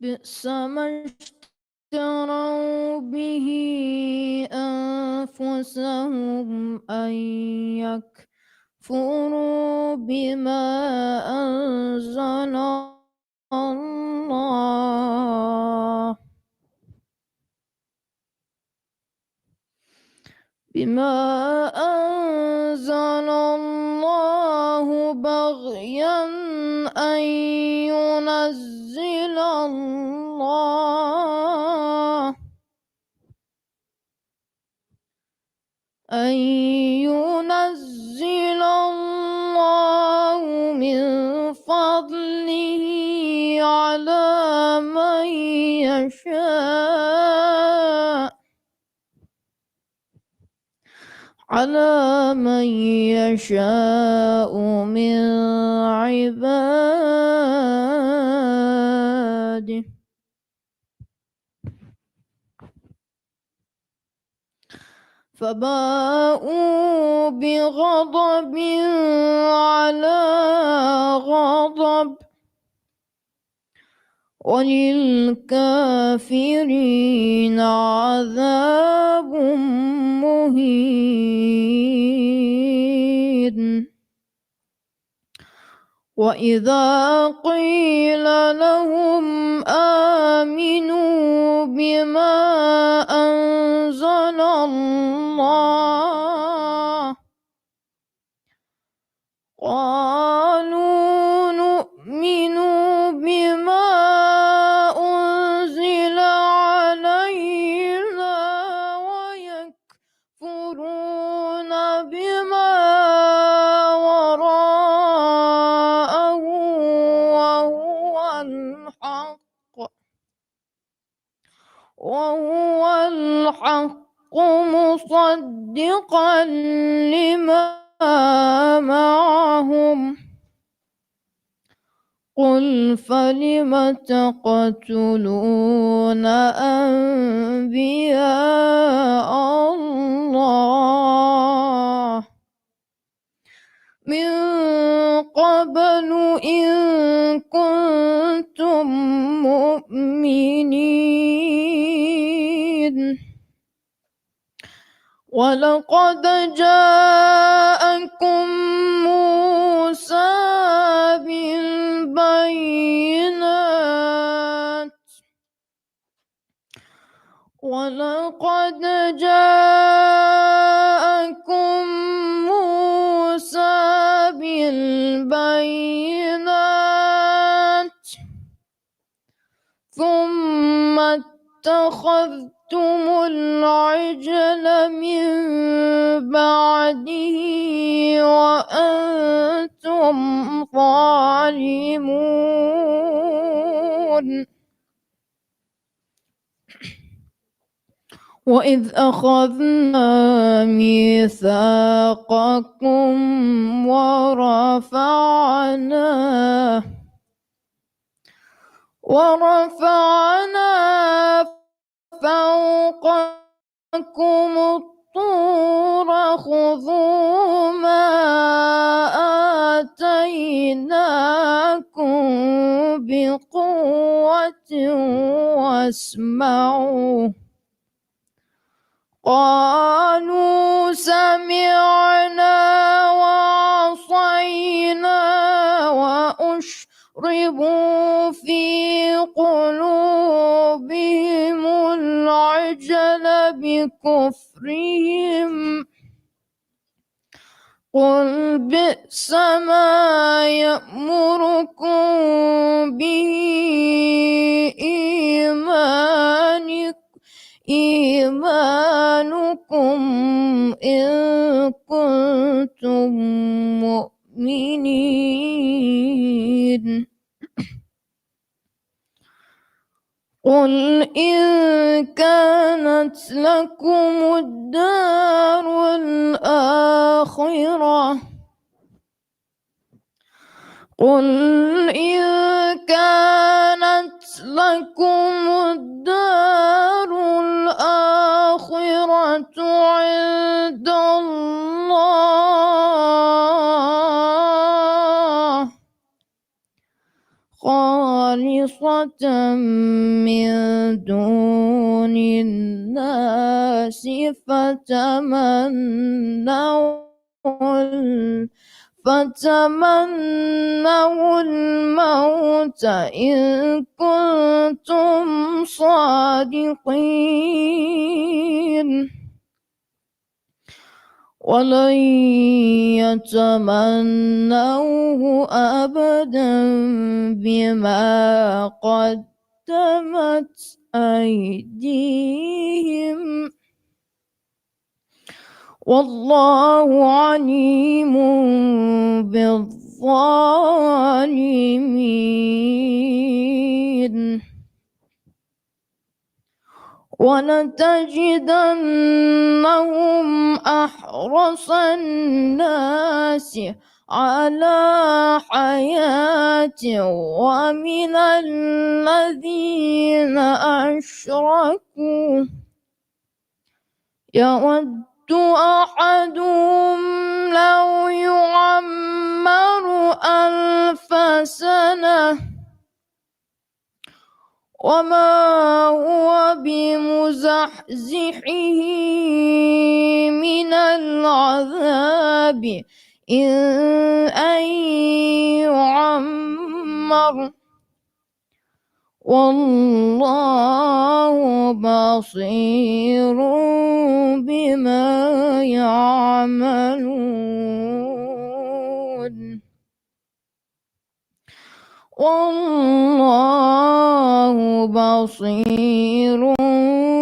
بئس ما اشتروا به أنفسهم أن يكفروا بما أنزل الله بغيا أن ينزل الله من فضله على من يشاء من عباده فباءوا بغضب على غضب وللكافرين عذاب مهين. وإذا قيل لهم آمنوا بما أنزل الله قالوا نؤمن بما أنزل علينا ويكفرون بما وراءه وهو الحق مصدقا لما معهم قل فلم تقتلون أنبياء الله من قبل إن كنتم مؤمنين ولقد جاءكم موسى بالبينات ثم اتخذتم العجل من بعده وأنتم ظالمون وإذ أخذنا ميثاقكم ورفعنا فوقكم الطور خذوا ما آتيناكم بقوة واسمعوا قالوا سمعنا وعصينا وأشربوا في قلوبهم العجل بكفرهم قل بئس ما يأمركم به إيمانكم إن كنتم مؤمنين قل إن كانت لكم الدار الآخرة عند الله خالصة من دون الناس فتمنوا الموت إن كنتم صادقين ولن يتمنوه أبدا بما قدمت أيديهم والله عليم بالظالمين ولتجدنهم أحرص الناس على حياة ومن الذين أشركوا يود أحدهم لو يعمر 1000 سنة وما هو بمزحزحه من العذاب أن يعمر والله بصير بما يعملون والله بصير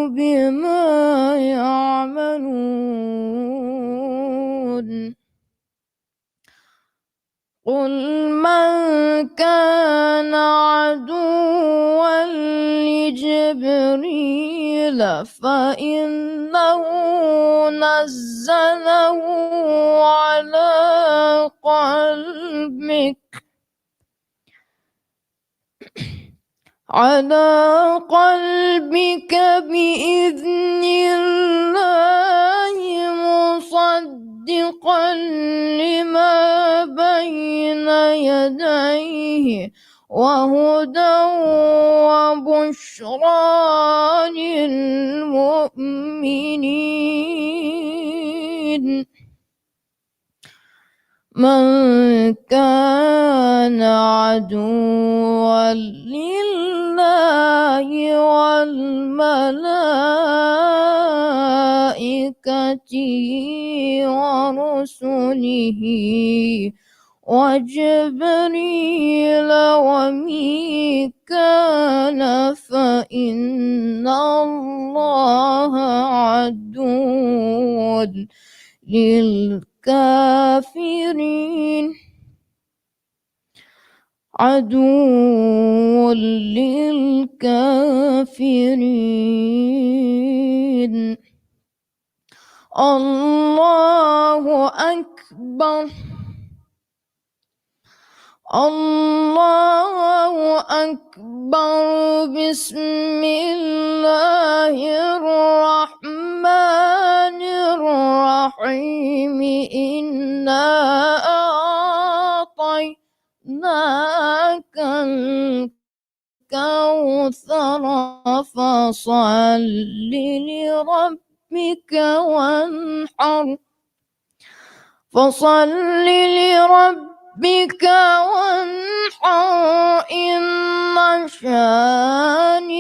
بما يعملون قل من كان عدوا لجبريل فإنه نزله على قلبك بإذن الله مصدقا لما بين يديه وهدى وبشرى للمؤمنين من كان عدوا لله والملائكة ورسله وجبريل وميكال فإن الله عدو للكافرين عدو للكافرين الله أكبر الله أكبر بسم الله الرحمن الرحيم إنا أعطيناك الكوثر فصل لربك وانحر فصل لربك وانحر إن شانئك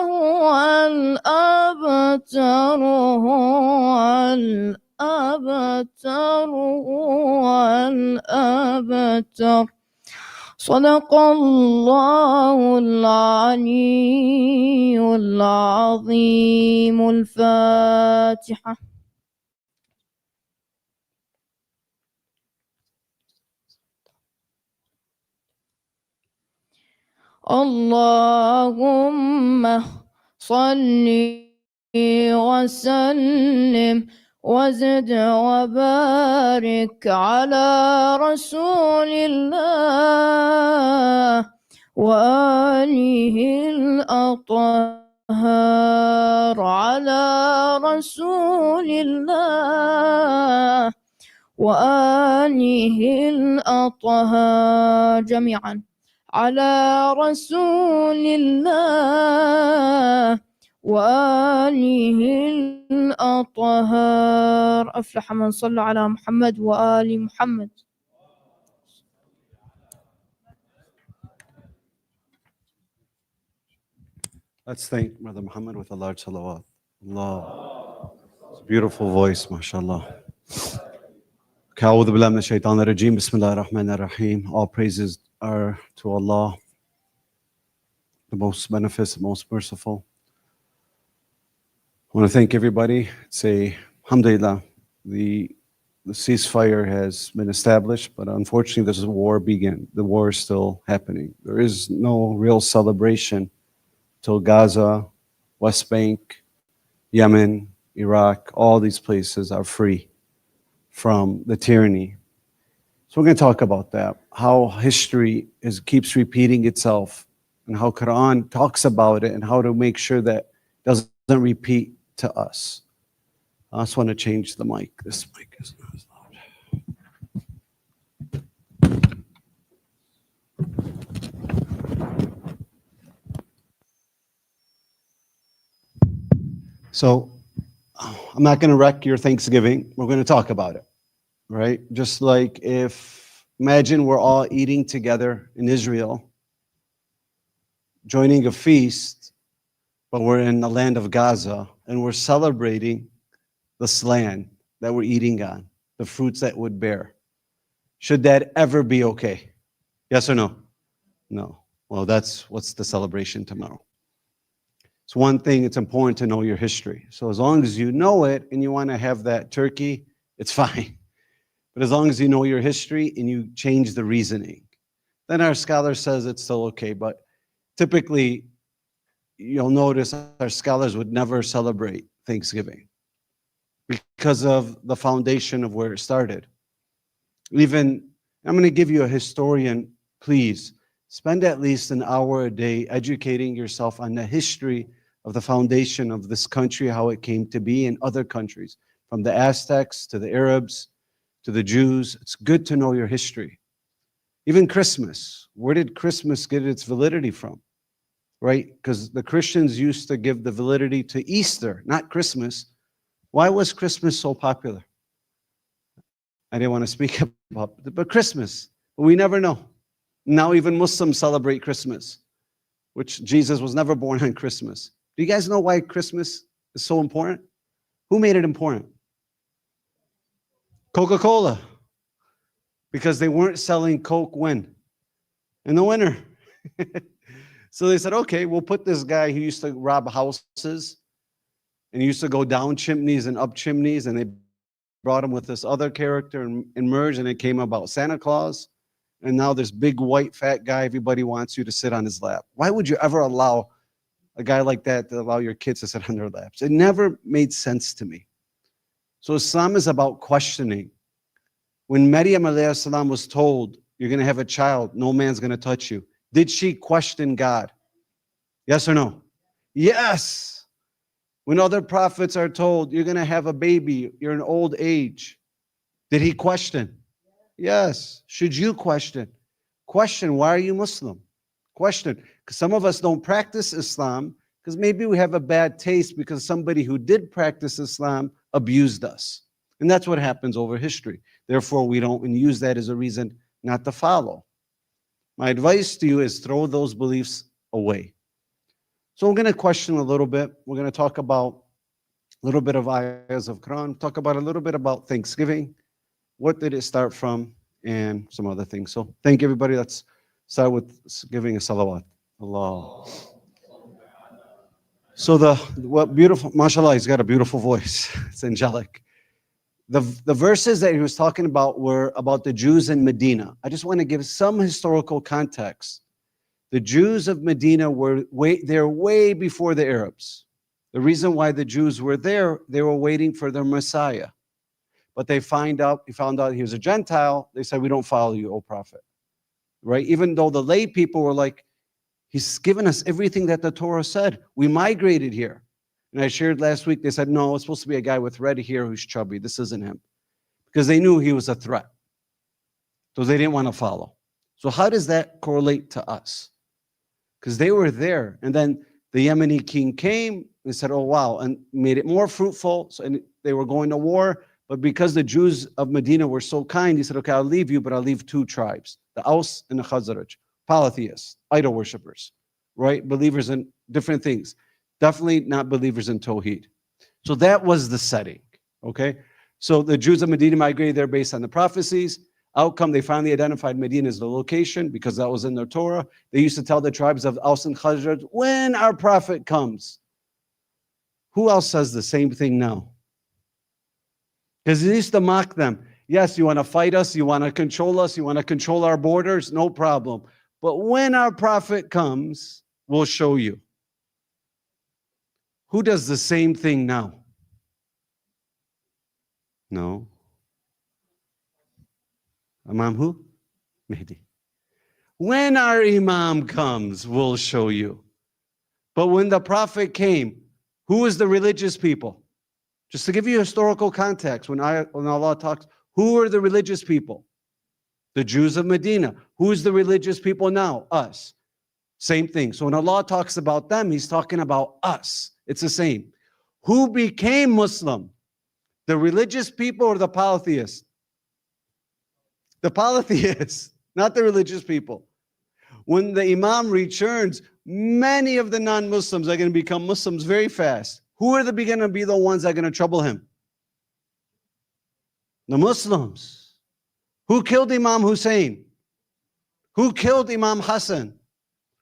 هو الأبتر هو الأبتر صدق الله العلي العظيم. الفاتحة. اللهم صل وسلم وزد وبارك على رسول الله وآله الأطهار على رسول الله وآله الأطهار جميعا. على رسول الله وآله الأطهار. أفلح من صلى على محمد وآل محمد. Let's thank Brother Muhammad with a large salawat. Allah. It's a beautiful voice, mashallah. A'udhu billahi minash shaitanir rajeem. Bismillahir rahmanir rahim. All praises are to Allah, the most beneficent, most merciful. I want to thank everybody. Say, alhamdulillah, the ceasefire has been established, but unfortunately, there's a war begin. The war is still happening. There is no real celebration till Gaza, West Bank, Yemen, Iraq, all these places are free from the tyranny. So we're going to talk about that, how history keeps repeating itself, and how Quran talks about it, and how to make sure that it doesn't repeat to us. I just want to change the mic. This mic is not as loud. So I'm not going to wreck your Thanksgiving. We're going to talk about it, right? Just like imagine we're all eating together in Israel, joining a feast, but we're in the land of Gaza, and we're celebrating this land that we're eating on, the fruits that would bear. Should that ever be okay? Yes or no? No. Well, what's the celebration tomorrow. It's one thing, it's important to know your history. So as long as you know it and you want to have that turkey, it's fine. But as long as you know your history and you change the reasoning, then our scholar says it's still okay. But typically, you'll notice our scholars would never celebrate Thanksgiving because of the foundation of where it started. Even, I'm going to give you a historian, please. Spend at least an hour a day educating yourself on the history of the foundation of this country, how it came to be in other countries, from the Aztecs to the Arabs to the Jews. It's good to know your history. Even Christmas. Where did Christmas get its validity from? Right? Because the Christians used to give the validity to Easter, not Christmas. Why was Christmas so popular? I didn't want to speak about it, but Christmas. We never know. Now even Muslims celebrate Christmas, which Jesus was never born on Christmas. Do you guys know why Christmas is so important? Who made it important? Coca-Cola. Because they weren't selling Coke when? In the winter. So they said, okay, we'll put this guy who used to rob houses and used to go down chimneys and up chimneys, and they brought him with this other character and merged, and it came about Santa Claus. And now this big white fat guy, everybody wants you to sit on his lap. Why would you ever allow a guy like that to allow your kids to sit on their laps? It never made sense to me. So Islam is about questioning. When Maryam alayhi salam was told, you're going to have a child, no man's going to touch you, did she question God? Yes or no? Yes. When other prophets are told, you're going to have a baby, you're in old age, did he question? Yes. Should you question? Question, why are you Muslim? Question, because some of us don't practice Islam because maybe we have a bad taste because somebody who did practice Islam abused us. And that's what happens over history. Therefore, we don't use that as a reason not to follow. My advice to you is throw those beliefs away. So we're going to question a little bit. We're going to talk about a little bit of ayahs of Quran, talk about a little bit about Thanksgiving. What did it start from, and some other things. So thank you, everybody. Let's start with giving a salawat. Allah. So what beautiful, mashallah, he's got a beautiful voice. It's angelic. The verses that he was talking about were about the Jews in Medina. I just want to give some historical context. The Jews of Medina were way before the Arabs. The reason why the Jews were there, they were waiting for their Messiah. But he found out he was a Gentile. They said, we don't follow you, O prophet. Right? Even though the lay people were like, he's given us everything that the Torah said. We migrated here. And I shared last week, they said, no, it's supposed to be a guy with red hair who's chubby. This isn't him. Because they knew he was a threat. So they didn't want to follow. So how does that correlate to us? Because they were there, and then the Yemeni king came and said, oh wow, and made it more fruitful. So, and they were going to war, but because the Jews of Medina were so kind, he said, okay, I'll leave you, but I'll leave two tribes, the Aus and the Khazraj, polytheists, idol worshippers, right? Believers in different things. Definitely not believers in Tawheed. So that was the setting, okay? So the Jews of Medina migrated there based on the prophecies. Outcome, they finally identified Medina as the location because that was in their Torah. They used to tell the tribes of Aus and Khazraj, when our prophet comes. Who else says the same thing now? Because they used to mock them. Yes, you want to fight us, you want to control us, you want to control our borders, no problem. But when our prophet comes, we'll show you. Who does the same thing now? No. Imam who? Mahdi. When our Imam comes, we'll show you. But when the Prophet came, who is the religious people? Just to give you historical context, when Allah talks, who are the religious people? The Jews of Medina. Who is the religious people now? Us. Same thing. So when Allah talks about them, He's talking about us. It's the same. Who became Muslim? The religious people or the polytheists? The polytheists, not the religious people. When the Imam returns, many of the non-Muslims are going to become Muslims very fast. Who are going to be the ones that are going to trouble him? The Muslims. Who killed Imam Hussein? Who killed Imam Hassan?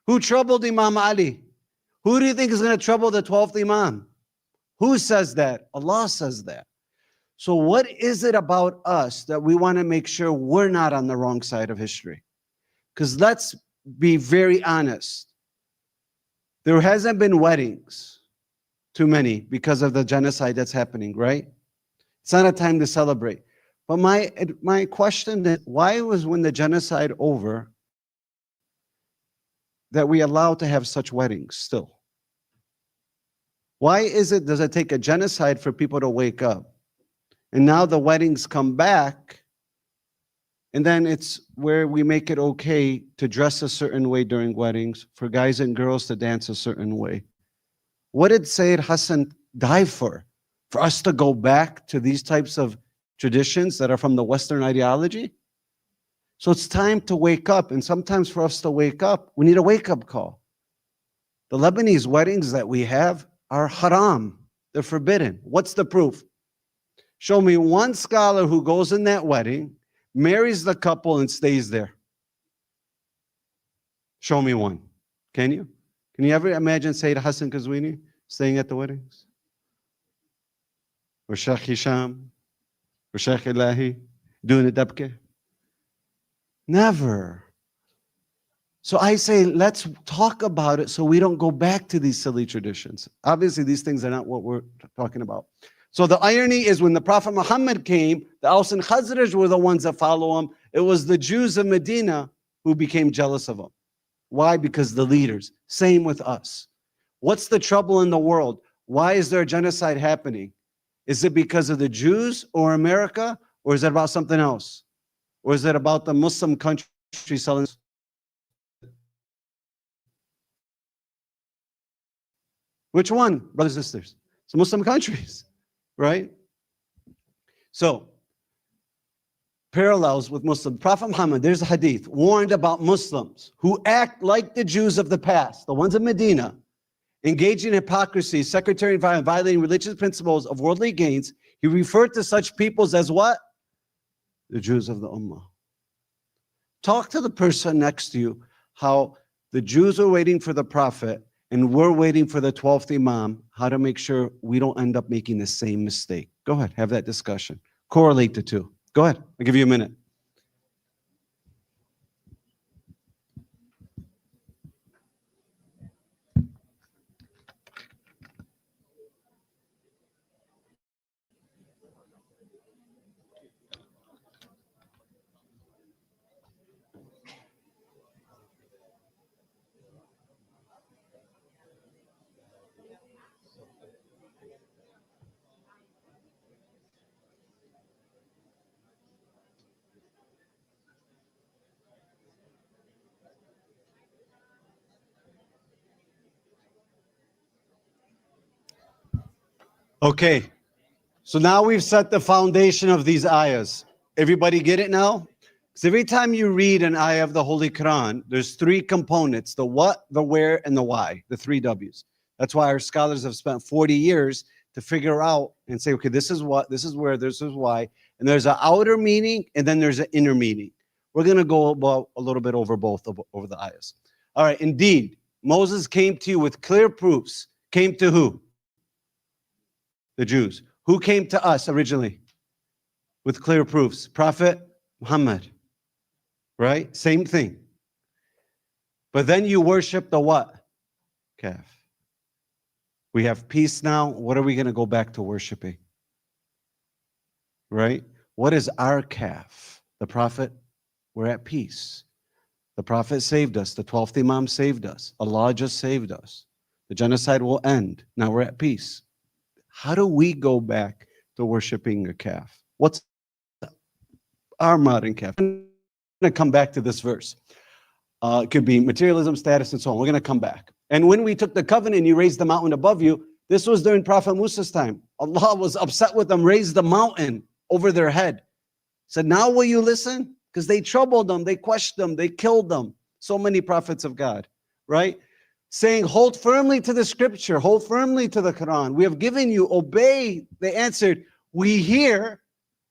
Who troubled Imam Ali? Who do you think is going to trouble the 12th Imam? Who says that? Allah says that. So what is it about us that we want to make sure we're not on the wrong side of history? Because let's be very honest. There hasn't been weddings, too many, because of the genocide that's happening, right? It's not a time to celebrate. But my question is, why was when the genocide over that we allowed to have such weddings still? Why does it take a genocide for people to wake up? And now the weddings come back, and then it's where we make it okay to dress a certain way during weddings, for guys and girls to dance a certain way. What did Sayyid Hassan die for? For us to go back to these types of traditions that are from the Western ideology? So it's time to wake up, and sometimes for us to wake up, we need a wake-up call. The Lebanese weddings that we have are haram. They're forbidden. What's the proof? Show me one scholar who goes in that wedding, marries the couple, and stays there. Show me one. Can you? Can you ever imagine Sayyid Hassan Kazwini staying at the weddings? Or Sheikh Hisham? Or Sheikh Ilahi doing the dabke? Never. So I say, let's talk about it so we don't go back to these silly traditions. Obviously, these things are not what we're talking about. So the irony is when the Prophet Muhammad came, the Aus and Khazraj were the ones that follow him. It was the Jews of Medina who became jealous of him. Why? Because the leaders. Same with us. What's the trouble in the world? Why is there a genocide happening? Is it because of the Jews or America? Or is it about something else? Or is it about the Muslim country selling? Which one, brothers and sisters? It's Muslim countries, right? So, parallels with Muslim. Prophet Muhammad, there's a hadith, warned about Muslims who act like the Jews of the past, the ones in Medina, engaging in hypocrisy, sectarian violence, violating religious principles of worldly gains. He referred to such peoples as what? The Jews of the Ummah. Talk to the person next to you how the Jews are waiting for the Prophet and we're waiting for the 12th Imam, how to make sure we don't end up making the same mistake. Go ahead, have that discussion. Correlate the two. Go ahead, I'll give you a minute. Okay, so now we've set the foundation of these ayahs. Everybody get it now? Because every time you read an ayah of the Holy Quran, there's three components: the what, the where, and the why, the three W's. That's why our scholars have spent 40 years to figure out and say, okay, this is what, this is where, this is why. And there's an outer meaning, and then there's an inner meaning. We're going to go about a little bit over both, over the ayahs. All right, indeed, Moses came to you with clear proofs. Came to who? The Jews. Who came to us originally with clear proofs? Prophet Muhammad, right? Same thing. But then you worship the what? Calf. We have peace now. What are we going to go back to worshiping? Right? What is our calf? The Prophet? We're at peace. The Prophet saved us. The 12th Imam saved us. Allah just saved us. The genocide will end. Now we're at peace. How do we go back to worshiping a calf? What's our modern calf? I'm going to come back to this verse. It could be materialism, status, and so on. We're going to come back. And when we took the covenant, you raised the mountain above you. This was during Prophet Musa's time. Allah was upset with them, raised the mountain over their head. Said, now will you listen? Because they troubled them, they questioned them, they killed them. So many prophets of God, right? Saying, hold firmly to the scripture, hold firmly to the Quran. We have given you, obey. They answered, we hear,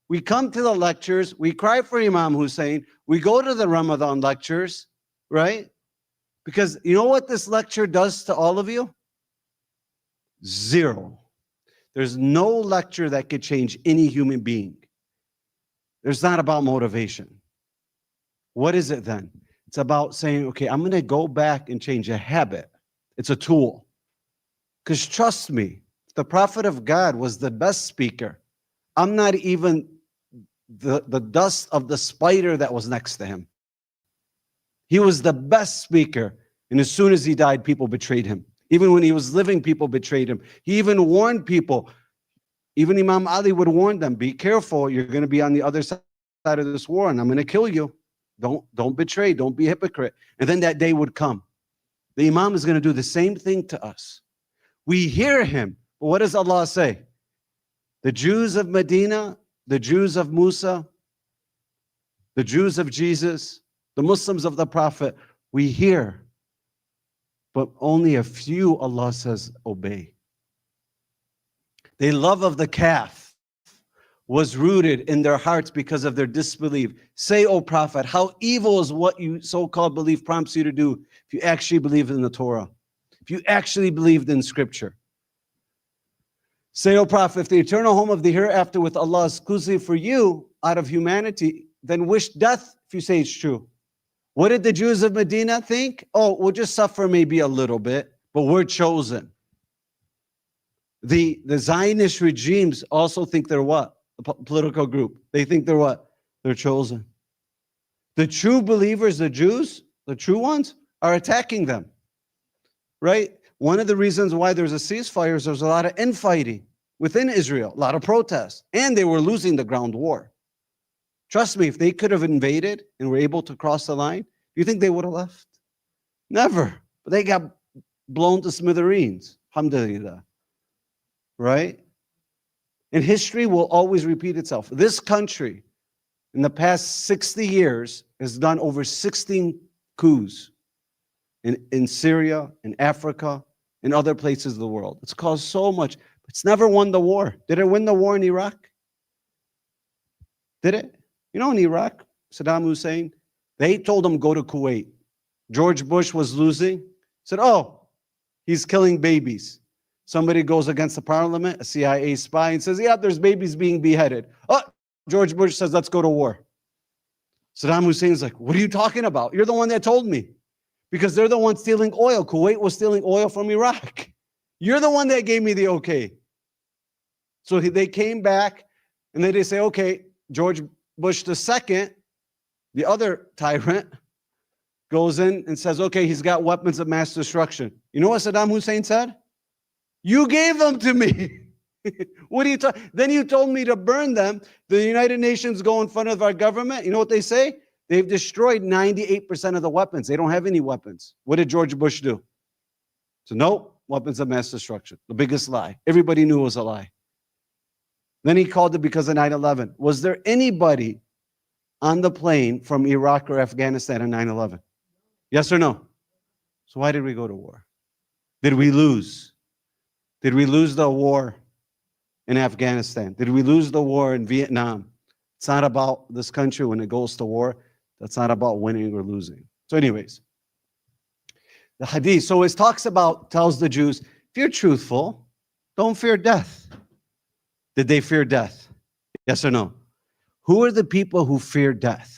we come to the lectures, we cry for Imam Hussein, we go to the Ramadan lectures, right? Because you know what this lecture does to all of you? Zero. There's no lecture that could change any human being. It's not about motivation. What is it then? It's about saying, okay, I'm going to go back and change a habit. It's a tool. Because trust me, the Prophet of God was the best speaker. I'm not even the dust of the spider that was next to him. He was the best speaker. And as soon as he died, people betrayed him. Even when he was living, people betrayed him. He even warned people. Even Imam Ali would warn them, be careful, you're going to be on the other side of this war and I'm going to kill you. Don't betray, don't be a hypocrite. And then that day would come. The Imam is going to do the same thing to us. We hear him, but what does Allah say? The Jews of Medina, the Jews of Musa, the Jews of Jesus, the Muslims of the Prophet, we hear, but only a few, Allah says, obey. The love of the calf was rooted in their hearts because of their disbelief. Say, O Prophet, how evil is what you so-called belief prompts you to do if you actually believe in the Torah, if you actually believed in Scripture. Say, O Prophet, if the eternal home of the hereafter with Allah is exclusive for you out of humanity, then wish death if you say it's true. What did the Jews of Medina think? Oh, we'll just suffer maybe a little bit, but we're chosen. The Zionist regimes also think they're what? A political group. They think they're what? They're chosen. The true believers, the Jews, the true ones, are attacking them. Right? One of the reasons why there's a ceasefire is there's a lot of infighting within Israel, a lot of protests, and they were losing the ground war. Trust me, if they could have invaded and were able to cross the line, do you think they would have left? Never. But they got blown to smithereens. Alhamdulillah. Right? And history will always repeat itself. This country, in the past 60 years, has done over 16 coups in Syria, in Africa, in other places of the world. It's caused so much. It's never won the war. Did it win the war in Iraq? Did it? You know, in Iraq, Saddam Hussein, they told him go to Kuwait. George Bush was losing. Said, oh, he's killing babies. Somebody goes against the parliament, a CIA spy, and says, yeah, there's babies being beheaded. Oh, George Bush says, let's go to war. Saddam Hussein's like, what are you talking about? You're the one that told me. Because they're the ones stealing oil. Kuwait was stealing oil from Iraq. You're the one that gave me the okay. So they came back, and then they say, okay, George Bush II, the other tyrant, goes in and says, okay, he's got weapons of mass destruction. You know what Saddam Hussein said? You gave them to me. What are you talking? Then you told me to burn them. The United Nations go in front of our government. You know what they say? They've destroyed 98% of the weapons. They don't have any weapons. What did George Bush do? So no, weapons of mass destruction. The biggest lie. Everybody knew it was a lie. Then he called it because of 9/11. Was there anybody on the plane from Iraq or Afghanistan on 9/11? Yes or no? So why did we go to war? Did we lose? Did we lose the war in Afghanistan? Did we lose the war in Vietnam? It's not about this country when it goes to war. That's not about winning or losing. So anyways, the hadith. So it talks about, tells the Jews, if you're truthful, don't fear death. Did they fear death? Yes or no? Who are the people who fear death?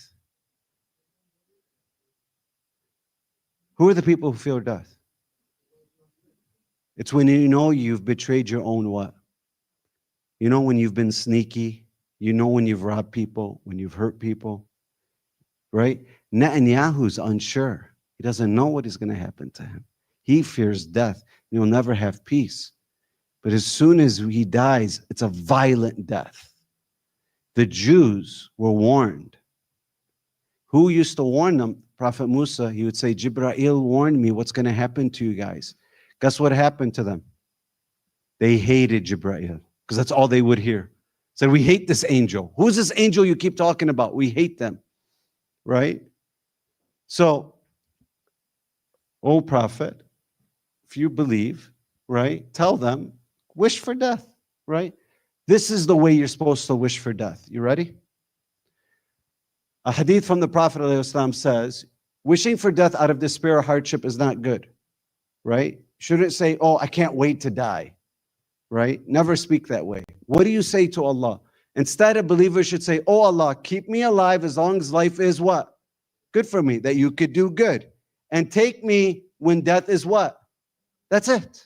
Who are the people who fear death? It's when you know you've betrayed your own what? You know when you've been sneaky. You know when you've robbed people, when you've hurt people. Right? Netanyahu's unsure. He doesn't know what is going to happen to him. He fears death. He'll never have peace. But as soon as he dies, it's a violent death. The Jews were warned. Who used to warn them? Prophet Musa, he would say, Jibreel warned me what's going to happen to you guys. Guess what happened to them? They hated Jibreel because that's all they would hear. Said, we hate this angel. Who's this angel you keep talking about? We hate them. Right? So, O Prophet, if you believe, right, tell them, wish for death, right? This is the way you're supposed to wish for death. You ready? A hadith from the Prophet ﷺ says, wishing for death out of despair or hardship is not good, right? Shouldn't say, oh, I can't wait to die, right? Never speak that way. What do you say to Allah? Instead, a believer should say, oh Allah, keep me alive as long as life is what? Good for me, that you could do good. And take me when death is what? That's it.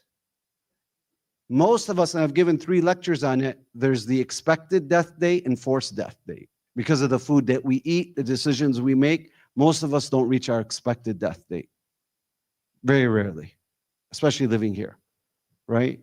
Most of us, and I've given 3 lectures on it, there's the expected death date and forced death date. Because of the food that we eat, the decisions we make, most of us don't reach our expected death date. Very rarely, especially living here, right?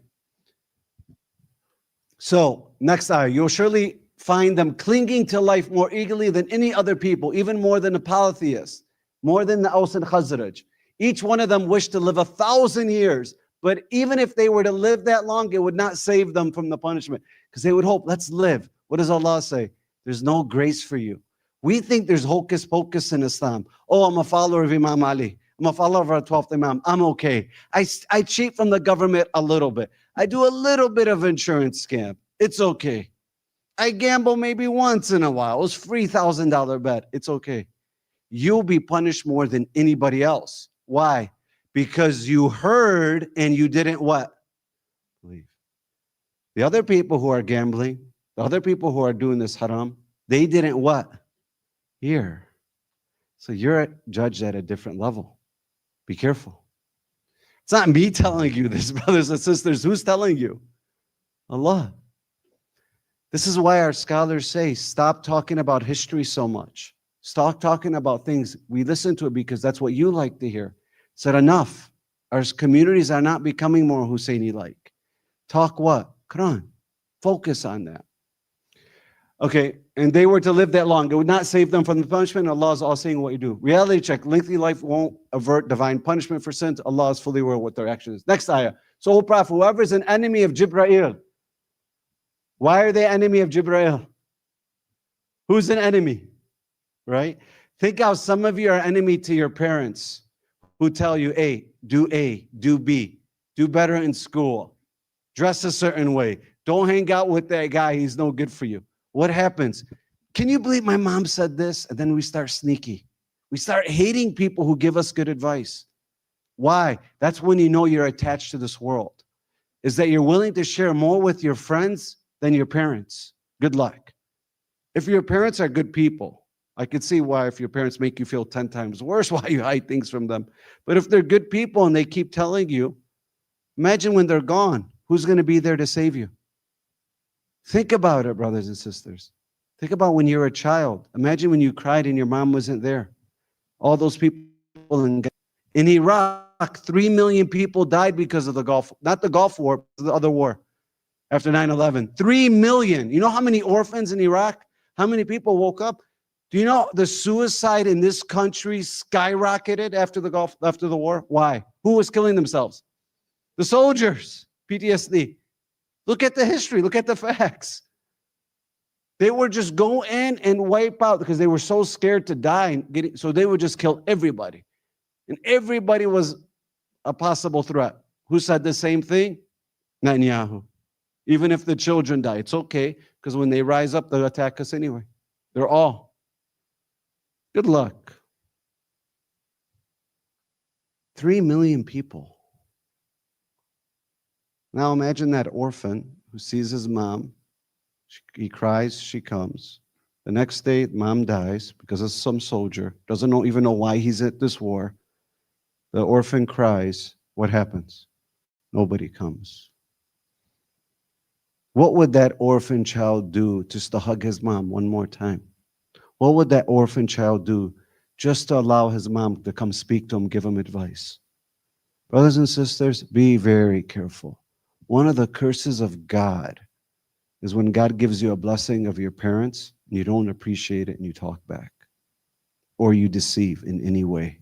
So, next ayah, you'll surely find them clinging to life more eagerly than any other people, even more than the polytheists, more than the Aus and Khazraj. Each one of them wished to live 1,000 years, but even if they were to live that long, it would not save them from the punishment, because they would hope, let's live. What does Allah say? There's no grace for you. We think there's hocus pocus in Islam. Oh, I'm a follower of Imam Ali. I'm a follower of our 12th Imam. I'm okay. I cheat from the government a little bit. I do a little bit of insurance scam. It's okay. I gamble maybe once in a while. It was $3,000 bet. It's okay. You'll be punished more than anybody else. Why? Because you heard and you didn't what? Believe. The other people who are gambling, the other people who are doing this haram, they didn't what? Hear. So you're judged at a different level. Be careful. It's not me telling you this, brothers and sisters. Who's telling you? Allah. This is why our scholars say, stop talking about history so much. Stop talking about things. We listen to it because that's what you like to hear. Said enough. Our communities are not becoming more Husseini-like. Talk what? Quran. Focus on that. Okay, and they were to live that long. It would not save them from the punishment. Allah is all seeing what you do. Reality check. Lengthy life won't avert divine punishment for sins. Allah is fully aware of what their action is. Next ayah. So, O Prophet, whoever is an enemy of Jibreel. Why are they enemy of Jibreel? Who's an enemy? Right? Think how some of you are enemy to your parents who tell you, A, do B, do better in school, dress a certain way. Don't hang out with that guy. He's no good for you. What happens? Can you believe my mom said this? And then we start sneaky. We start hating people who give us good advice. Why? That's when you know you're attached to this world. Is that you're willing to share more with your friends than your parents. Good luck. If your parents are good people, I could see why if your parents make you feel 10 times worse, why you hide things from them. But if they're good people and they keep telling you, imagine when they're gone, who's going to be there to save you? Think about it, brothers and sisters. Think about when you're a child. Imagine when you cried and your mom wasn't there. All those people in Iraq, 3 million people died because of the Gulf, not the Gulf War, the other war after 9/11. 3 million. You know how many orphans in Iraq? How many people woke up? Do you know the suicide in this country skyrocketed after the war? Why? Who was killing themselves? The soldiers. PTSD. Look at the history. Look at the facts. They would just go in and wipe out because they were so scared to die. So they would just kill everybody. And everybody was a possible threat. Who said the same thing? Netanyahu. Even if the children die, it's okay, because when they rise up, they'll attack us anyway. They're all. Good luck. 3 million people. Now imagine that orphan who sees his mom. He cries, she comes. The next day, mom dies because of some soldier. Doesn't even know why he's at this war. The orphan cries. What happens? Nobody comes. What would that orphan child do just to hug his mom one more time? What would that orphan child do just to allow his mom to come speak to him, give him advice? Brothers and sisters, be very careful. One of the curses of God is when God gives you a blessing of your parents and you don't appreciate it and you talk back, or you deceive in any way.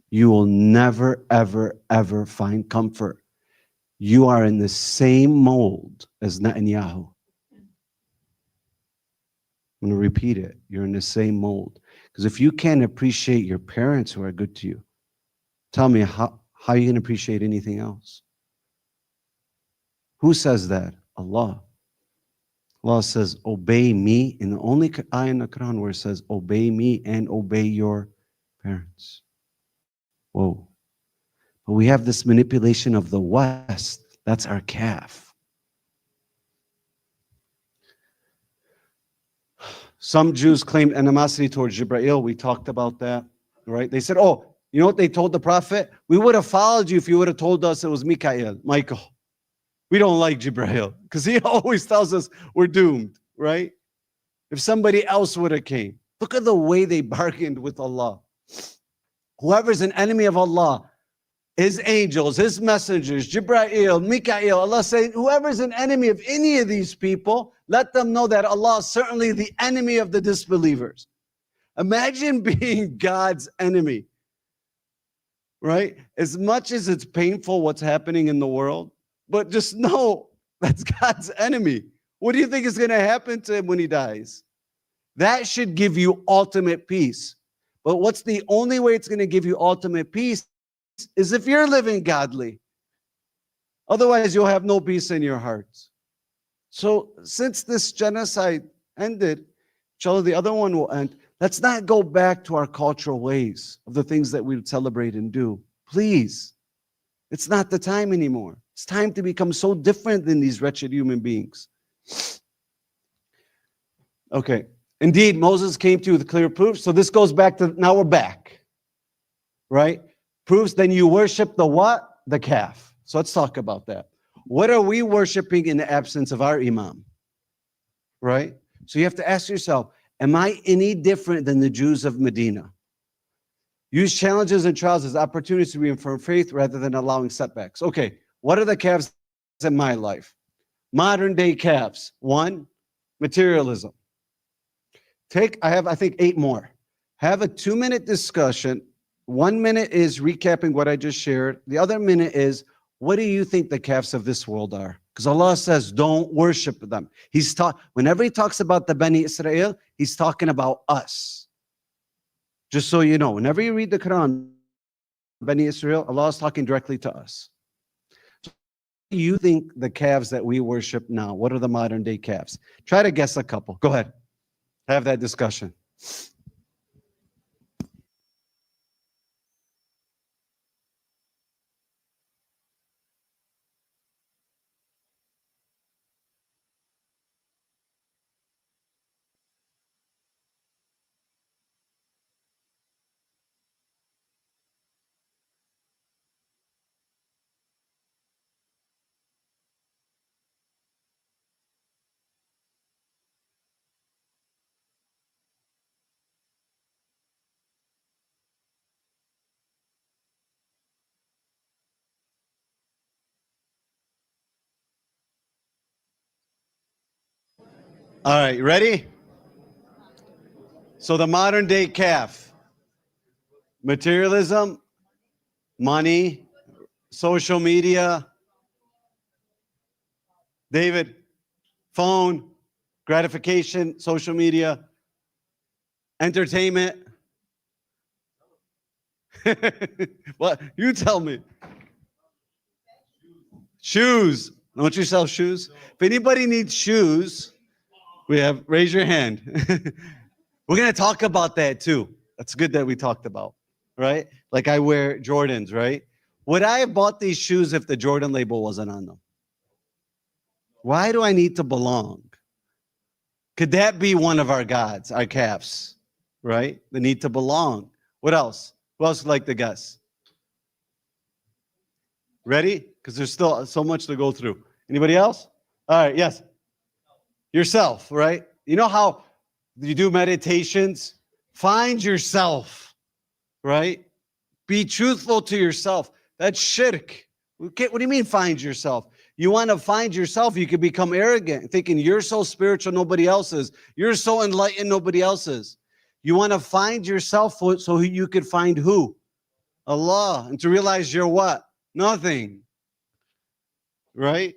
You will never, ever, ever find comfort. You are in the same mold as Netanyahu. I'm going to repeat it. You're in the same mold. Because if you can't appreciate your parents who are good to you, tell me, how are you going to appreciate anything else? Who says that? Allah. Allah says, obey me. In the only ayah in the Quran where it says, obey me and obey your parents. Whoa. But we have this manipulation of the West. That's our calf. Some Jews claimed animosity towards Jibreel. We talked about that, right? They said, oh, you know what they told the Prophet? We would have followed you if you would have told us it was Michael. We don't like Jibreel because he always tells us we're doomed, right? If somebody else would have came. Look at the way they bargained with Allah. Whoever's an enemy of Allah, his angels, his messengers, Jibreel, Mikael, Allah saying, whoever's an enemy of any of these people, let them know that Allah is certainly the enemy of the disbelievers. Imagine being God's enemy, right? As much as it's painful what's happening in the world, but just know that's God's enemy. What do you think is going to happen to him when he dies? That should give you ultimate peace. But what's the only way it's going to give you ultimate peace is if you're living godly. Otherwise, you'll have no peace in your hearts. So since this genocide ended, inshallah, the other one will end. Let's not go back to our cultural ways of the things that we would celebrate and do. Please. It's not the time anymore. It's time to become so different than these wretched human beings. Okay. Indeed, Moses came to you with clear proof. So this goes back to, now we're back. Right? Proofs, then you worship the what? The calf. So let's talk about that. What are we worshiping in the absence of our imam? Right? So you have to ask yourself, am I any different than the Jews of Medina? Use challenges and trials as opportunities to reaffirm faith rather than allowing setbacks. Okay, what are the calves in my life? Modern day calves. 1, materialism. I have, I think, 8 more. Have a 2-minute discussion. 1 minute is recapping what I just shared. The other minute is, what do you think the calves of this world are? Because Allah says, don't worship them. Whenever he talks about the Bani Israel, he's talking about us. Just so you know, whenever you read the Quran, Bani Israel, Allah is talking directly to us. So you think the calves that we worship now, what are the modern day calves? Try to guess a couple. Go ahead. Have that discussion. All right, you ready? So the modern day calf, materialism, money, social media, David, phone, gratification, social media, entertainment. What? You tell me. Shoes. Don't you sell shoes? If anybody needs shoes, raise your hand. We're going to talk about that too. That's good that we talked about, right? Like I wear Jordans, right? Would I have bought these shoes if the Jordan label wasn't on them? Why do I need to belong? Could that be one of our gods, our calves, right? The need to belong. What else? Who else would like to guess? Ready? Because there's still so much to go through. Anybody else? All right, yes. Yourself, right? You know how you do meditations? Find yourself, right? Be truthful to yourself. That's shirk. What do you mean find yourself? You want to find yourself, you could become arrogant, thinking you're so spiritual, nobody else is. You're so enlightened, nobody else is. You want to find yourself so you could find who? Allah. And to realize you're what? Nothing. Right?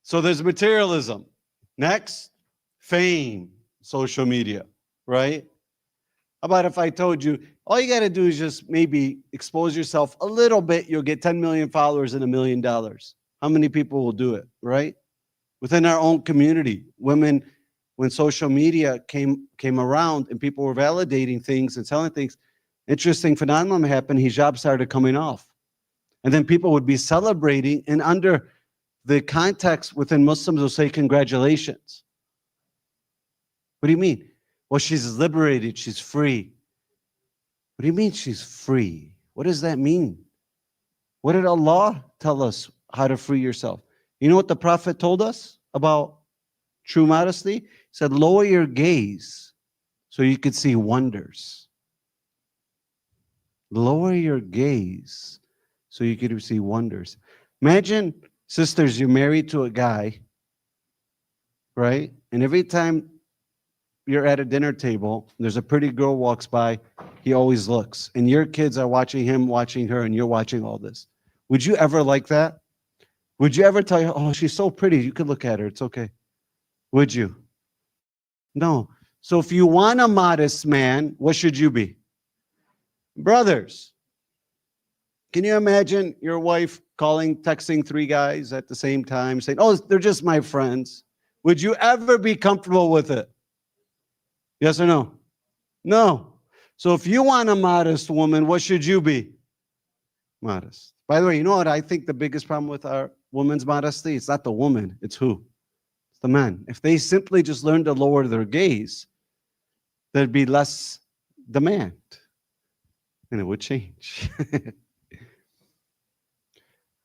So there's materialism. Next, fame, social media, right? How about if I told you, all you got to do is just maybe expose yourself a little bit, you'll get 10 million followers and $1 million. How many people will do it, right? Within our own community, women, when social media came around and people were validating things and selling things, interesting phenomenon happened, hijab started coming off. And then people would be celebrating, and under the context within Muslims will say, congratulations. What do you mean? Well, she's liberated, she's free. What do you mean she's free? What does that mean? What did Allah tell us how to free yourself? You know what the Prophet told us about true modesty? He said, lower your gaze so you could see wonders. Lower your gaze so you could see wonders. Imagine, sisters, you're married to a guy, right? And every time you're at a dinner table, there's a pretty girl walks by, he always looks. And your kids are watching him, watching her, and you're watching all this. Would you ever like that? Would you ever tell her, oh, she's so pretty, you could look at her, it's okay? Would you? No. So if you want a modest man, what should you be? Brothers. Can you imagine your wife texting 3 guys at the same time, saying, oh, they're just my friends? Would you ever be comfortable with it? Yes or no? No. So if you want a modest woman, what should you be? Modest. By the way, you know what I think the biggest problem with our woman's modesty? It's not the woman, it's who? It's the men. If they simply just learn to lower their gaze, there'd be less demand. And it would change.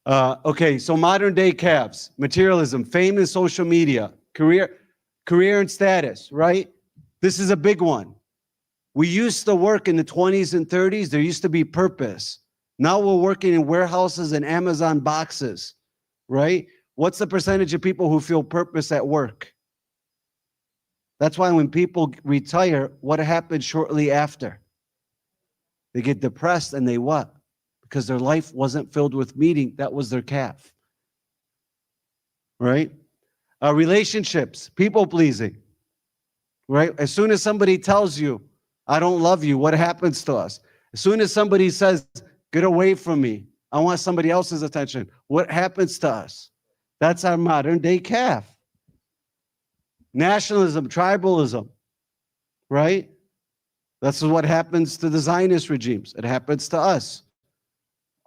Okay, so modern day calves, materialism, fame and social media, career and status, right? This is a big one. We used to work in the 20s and 30s. There used to be purpose. Now we're working in warehouses and Amazon boxes, right? What's the percentage of people who feel purpose at work? That's why when people retire, what happens shortly after? They get depressed and they what? Because their life wasn't filled with meaning. That was their calf, right? Relationships, people pleasing, right? As soon as somebody tells you, I don't love you, what happens to us? As soon as somebody says, get away from me, I want somebody else's attention, what happens to us? That's our modern day calf. Nationalism, tribalism, right? That's what happens to the Zionist regimes. It happens to us.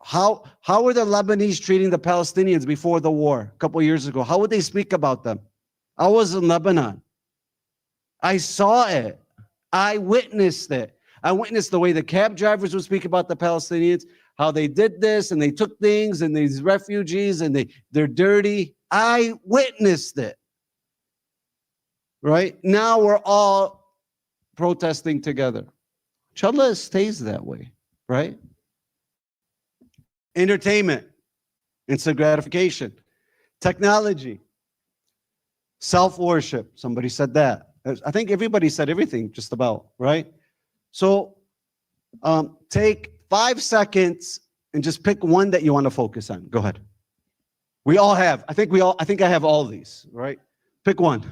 How were the Lebanese treating the Palestinians before the war a couple of years ago? How would they speak about them? I was in Lebanon. I saw it. I witnessed it. I witnessed the way the cab drivers would speak about the Palestinians, how they did this and they took things and these refugees and they're dirty. I witnessed it. Right? Now we're all protesting together. Inshallah, stays that way, right? Entertainment, instant gratification, technology, self-worship. Somebody said that. I think everybody said everything just about, right? So take 5 seconds and just pick one that you want to focus on. Go ahead. We all have. I think I have all these, right? Pick one.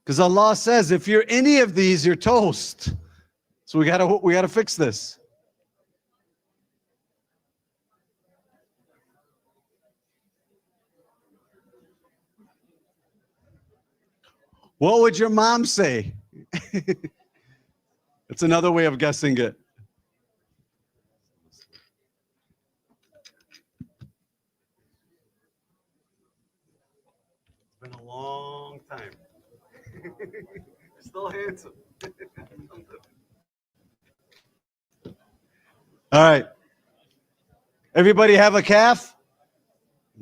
Because Allah says, if you're any of these, you're toast. So we gotta fix this. What would your mom say? It's another way of guessing it. It's been a long time. Still handsome. All right. Everybody have a calf?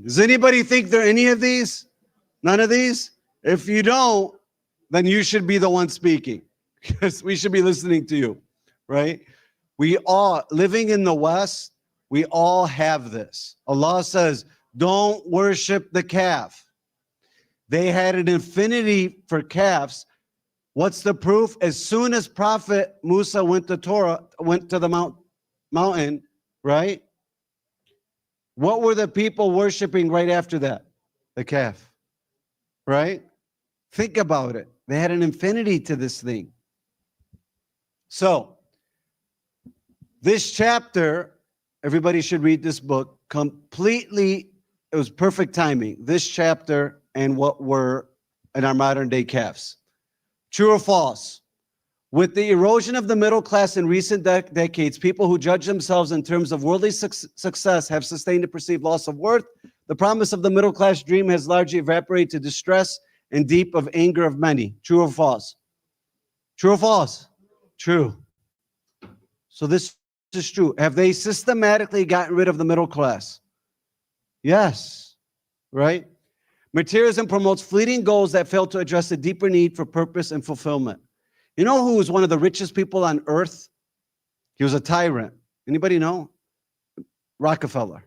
Does anybody think they're any of these? None of these? If you don't, then you should be the one speaking, because we should be listening to you, right? We all, living in the West, we all have this. Allah says, don't worship the calf. They had an affinity for calves. What's the proof? As soon as Prophet Musa went to the mountain, right? What were the people worshiping right after that? The calf, right? Think about it. They had an affinity to this thing. So, this chapter, everybody should read this book completely. It was perfect timing. This chapter and what were in our modern day calves. True or false? With the erosion of the middle class in recent decades, people who judge themselves in terms of worldly success have sustained a perceived loss of worth. The promise of the middle class dream has largely evaporated to distress and deep of anger of many. True or false? True or false? True. So this is true. Have they systematically gotten rid of the middle class? Yes. Right? Materialism promotes fleeting goals that fail to address the deeper need for purpose and fulfillment. You know who was one of the richest people on earth? He was a tyrant. Anybody know? Rockefeller.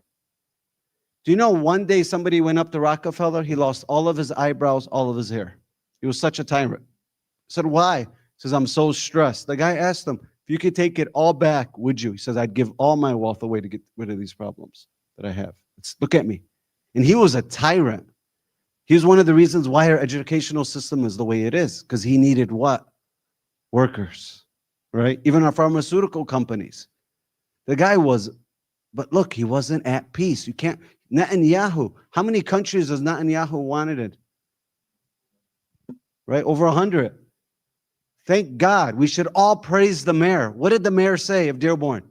Do you know one day somebody went up to Rockefeller? He lost all of his eyebrows, all of his hair. He was such a tyrant. I said, why? He says, I'm so stressed. The guy asked him, if you could take it all back, would you? He says, I'd give all my wealth away to get rid of these problems that I have. Look at me. And he was a tyrant. He was one of the reasons why our educational system is the way it is, because he needed what? Workers, right? Even our pharmaceutical companies. The guy was, but look, he wasn't at peace. You can't, Netanyahu, how many countries does Netanyahu wanted it? Right, over 100. Thank God. We should all praise the mayor. What did the mayor say of Dearborn?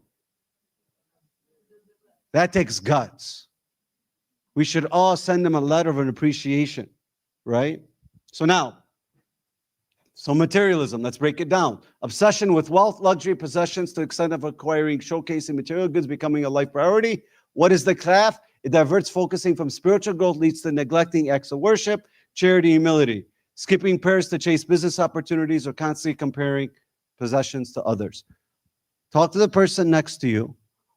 That takes guts. We should all send him a letter of an appreciation, right? So materialism, let's break it down. Obsession with wealth, luxury, possessions to the extent of acquiring, showcasing material goods, becoming a life priority. What is the calf? It diverts focusing from spiritual growth, leads to neglecting acts of worship, charity, humility, skipping prayers to chase business opportunities, or constantly comparing possessions to others. Talk to the person next to you.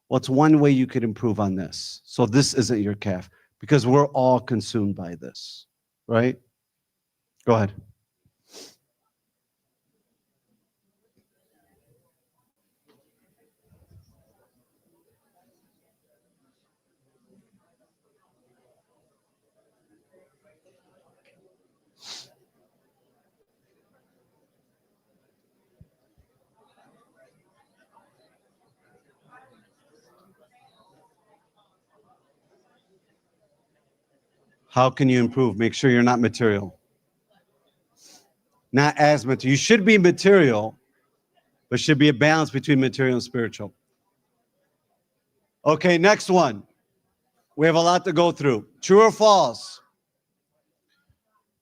What's one way you could improve on this? So this isn't your calf, because we're all consumed by this, right? Go ahead. How can you improve? Make sure you're not material. Not as material. You should be material, but should be a balance between material and spiritual. Okay, next one. We have a lot to go through. True or false?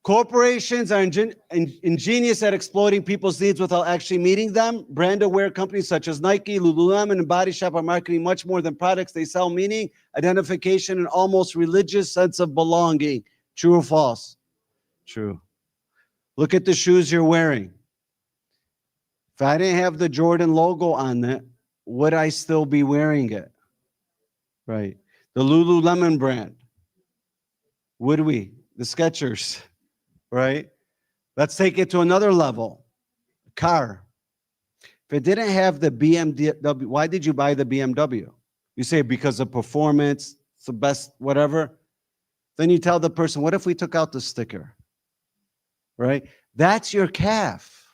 Corporations are ingenious at exploiting people's needs without actually meeting them. Brand-aware companies such as Nike, Lululemon, and Body Shop are marketing much more than products. They sell meaning, identification, and almost religious sense of belonging. True or false? True. Look at the shoes you're wearing. If I didn't have the Jordan logo on it, would I still be wearing it? Right. The Lululemon brand. Would we? The Skechers. Right? Let's take it to another level. Car. If it didn't have the BMW, why did you buy the BMW? You say because of performance, It's the best, whatever. Then you tell the person, what if we took out the sticker? Right? That's your calf.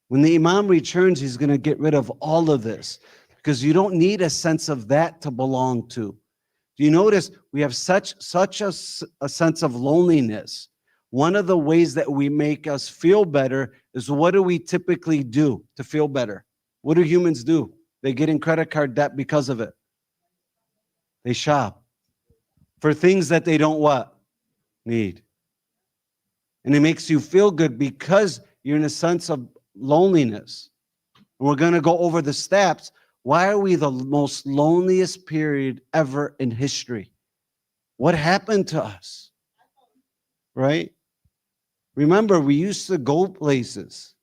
When the Imam returns, he's going to get rid of all of this because you don't need a sense of that to belong to. Do you notice we have such a sense of loneliness? One of the ways that we make us feel better is, what do we typically do to feel better? What do humans do? They get in credit card debt because of it. They shop for things that they don't what? Need. And it makes you feel good because you're in a sense of loneliness. And we're going to go over the steps. Why are we the most loneliest period ever in history? What happened to us? Right? Remember, we used to go places.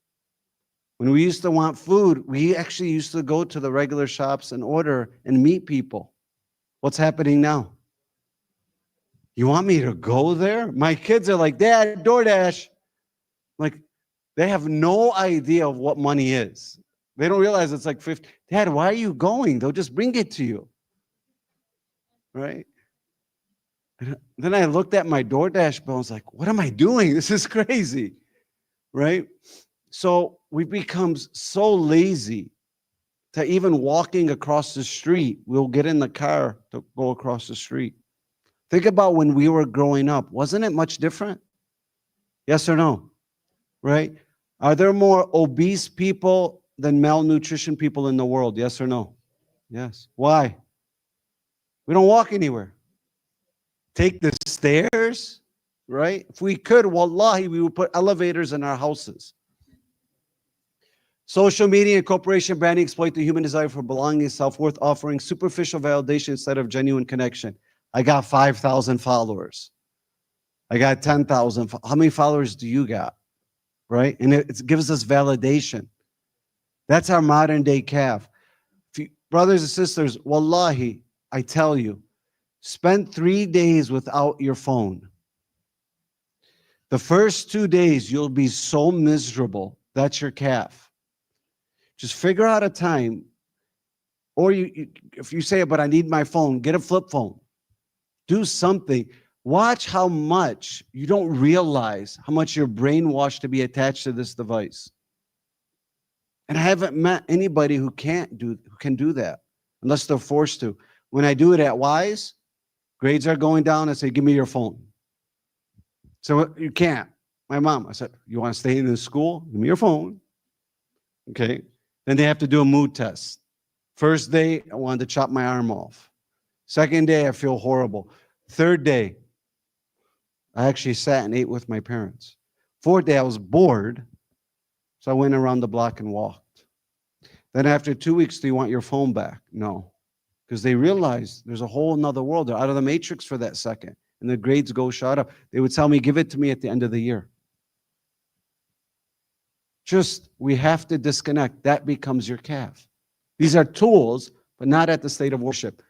When we used to want food, we actually used to go to the regular shops and order and meet people. What's happening now? You want me to go there? My kids are like, Dad, DoorDash. Like, they have no idea of what money is. They don't realize it's like 50. Dad, why are you going? They'll just bring it to you. Right? And then I looked at my DoorDash bill and was like, what am I doing? This is crazy. Right? So we become so lazy to even walking across the street. We'll get in the car to go across the street. Think about when we were growing up. Wasn't it much different? Yes or no? Right? Are there more obese people than malnutrition people in the world? Yes or no? Yes. Why? We don't walk anywhere. Take the stairs, right? If we could, wallahi, we would put elevators in our houses. Social media and corporation branding exploit the human desire for belonging and self-worth, offering superficial validation instead of genuine connection. I got 5,000 followers. I got 10,000. How many followers do you got? Right? And it gives us validation. That's our modern day calf. Brothers and sisters, wallahi, I tell you, spend 3 days without your phone. The first 2 days, you'll be so miserable. That's your calf. Just figure out a time. Or if you say, but I need my phone, get a flip phone. Do something. Watch how much you don't realize how much you're brainwashed to be attached to this device. And I haven't met anybody who can do that unless they're forced to. When I do it at Wise, grades are going down. I say, give me your phone. So you can't. My mom, I said, you want to stay in the school? Give me your phone. Okay. Then they have to do a mood test. First day, I wanted to chop my arm off. Second day, I feel horrible. Third day, I actually sat and ate with my parents. Fourth day, I was bored, so I went around the block and walked. Then after 2 weeks, do you want your phone back? No, because they realize there's a whole nother world. They're out of the matrix for that second, and the grades go shot up. They would tell me, give it to me at the end of the year. We have to disconnect. That becomes your calf. These are tools, but not at the state of worship.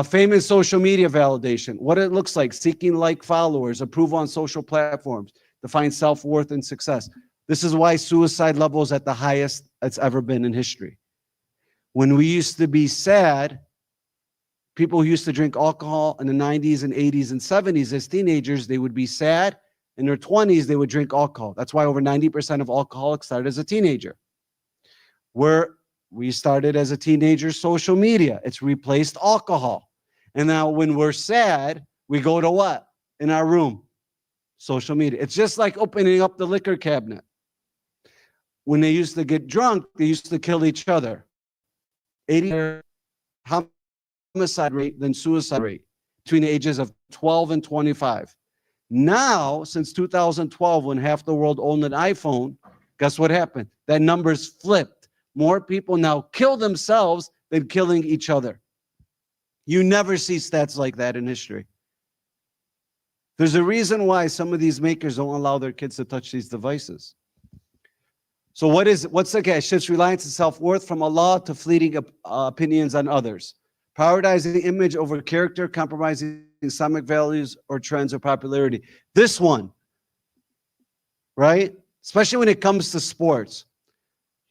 Famous social media validation, what it looks like, seeking like followers, approval on social platforms, define self-worth and success. This is why suicide level is at the highest it's ever been in history. When we used to be sad, people who used to drink alcohol in the 90s and 80s and 70s as teenagers, they would be sad. In their 20s, they would drink alcohol. That's why over 90% of alcoholics started as a teenager. We started as a teenager, social media. It's replaced alcohol. And now when we're sad, we go to what? In our room? Social media. It's just like opening up the liquor cabinet. When they used to get drunk, they used to kill each other. 80% homicide rate than suicide rate between the ages of 12 and 25. Now, since 2012, when half the world owned an iPhone, guess what happened? That number's flipped. More people now kill themselves than killing each other. You never see stats like that in history. There's a reason why some of these makers don't allow their kids to touch these devices. So what's the catch? Shifts reliance and self-worth from Allah to fleeting opinions on others. Prioritizing image over character, compromising Islamic values or trends or popularity. This one, right? Especially when it comes to sports.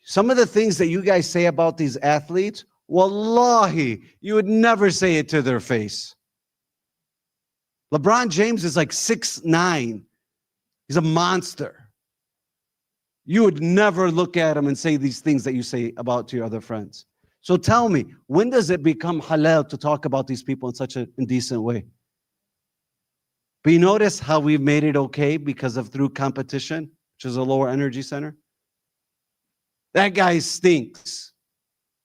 Some of the things that you guys say about these athletes Wallahi, you would never say it to their face. LeBron James is like 6'9". He's a monster. You would never look at him and say these things that you say about to your other friends. So tell me, when does it become halal to talk about these people in such an indecent way? But you notice how we've made it okay because of through competition, which is a lower energy center? That guy stinks.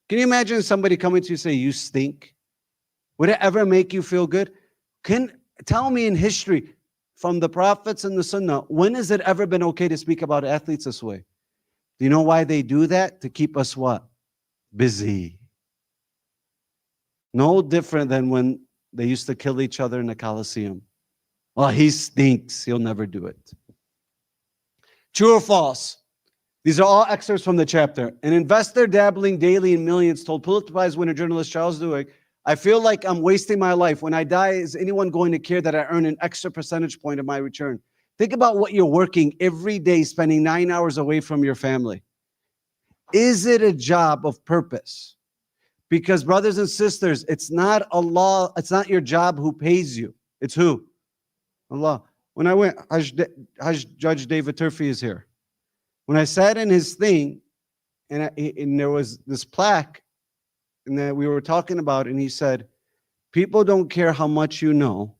Can you imagine somebody coming to you and say, you stink? Would it ever make you feel good? Tell me in history, from the prophets and the sunnah, when has it ever been okay to speak about athletes this way? Do you know why they do that? To keep us what? Busy. No different than when they used to kill each other in the Colosseum. Oh, he stinks. He'll never do it. True or false? These are all excerpts from the chapter. An investor dabbling daily in millions told Pulitzer Prize winner journalist Charles Duhigg, I feel like I'm wasting my life. When I die, is anyone going to care that I earn an extra percentage point of my return? Think about what you're working every day, spending 9 hours away from your family. Is it a job of purpose? Because brothers and sisters, it's not Allah, it's not your job who pays you. It's who? Allah. When I went, Hajj Judge David Turfy is here. When I sat in his thing, and there was this plaque, and that we were talking about, and he said, people don't care how much you know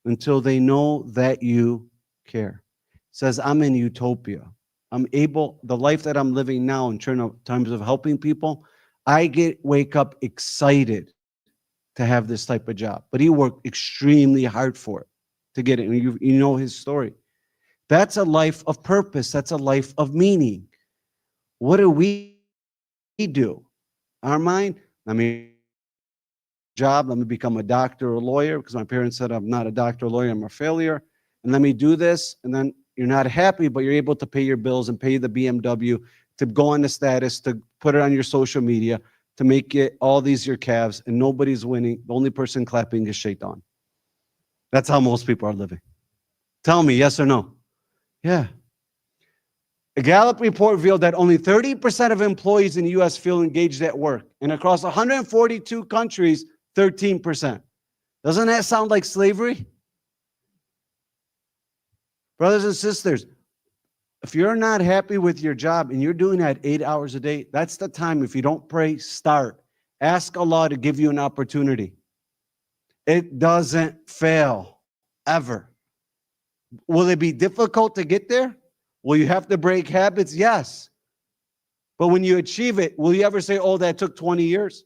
until they know that you care. He says, I'm in utopia. I'm able, the life that I'm living now in terms of helping people, I wake up excited to have this type of job. But he worked extremely hard for it to get it. And you know his story. That's a life of purpose. That's a life of meaning. What do we do? Our mind, let me become a doctor or a lawyer, because my parents said I'm not a doctor or lawyer, I'm a failure. And let me do this. And then you're not happy, but you're able to pay your bills and pay the BMW, to go on the status, to put it on your social media, to make it all these your calves, and nobody's winning. The only person clapping is Shaitan. That's how most people are living. Tell me, yes or no? Yeah. A Gallup report revealed that only 30% of employees in the U.S. feel engaged at work, and across 142 countries, 13%. Doesn't that sound like slavery? Brothers and sisters, if you're not happy with your job and you're doing that 8 hours a day, that's the time. If you don't pray, start. Ask Allah to give you an opportunity. It doesn't fail, ever. Will it be difficult to get there? Will you have to break habits? Yes. But when you achieve it, will you ever say, oh, that took 20 years?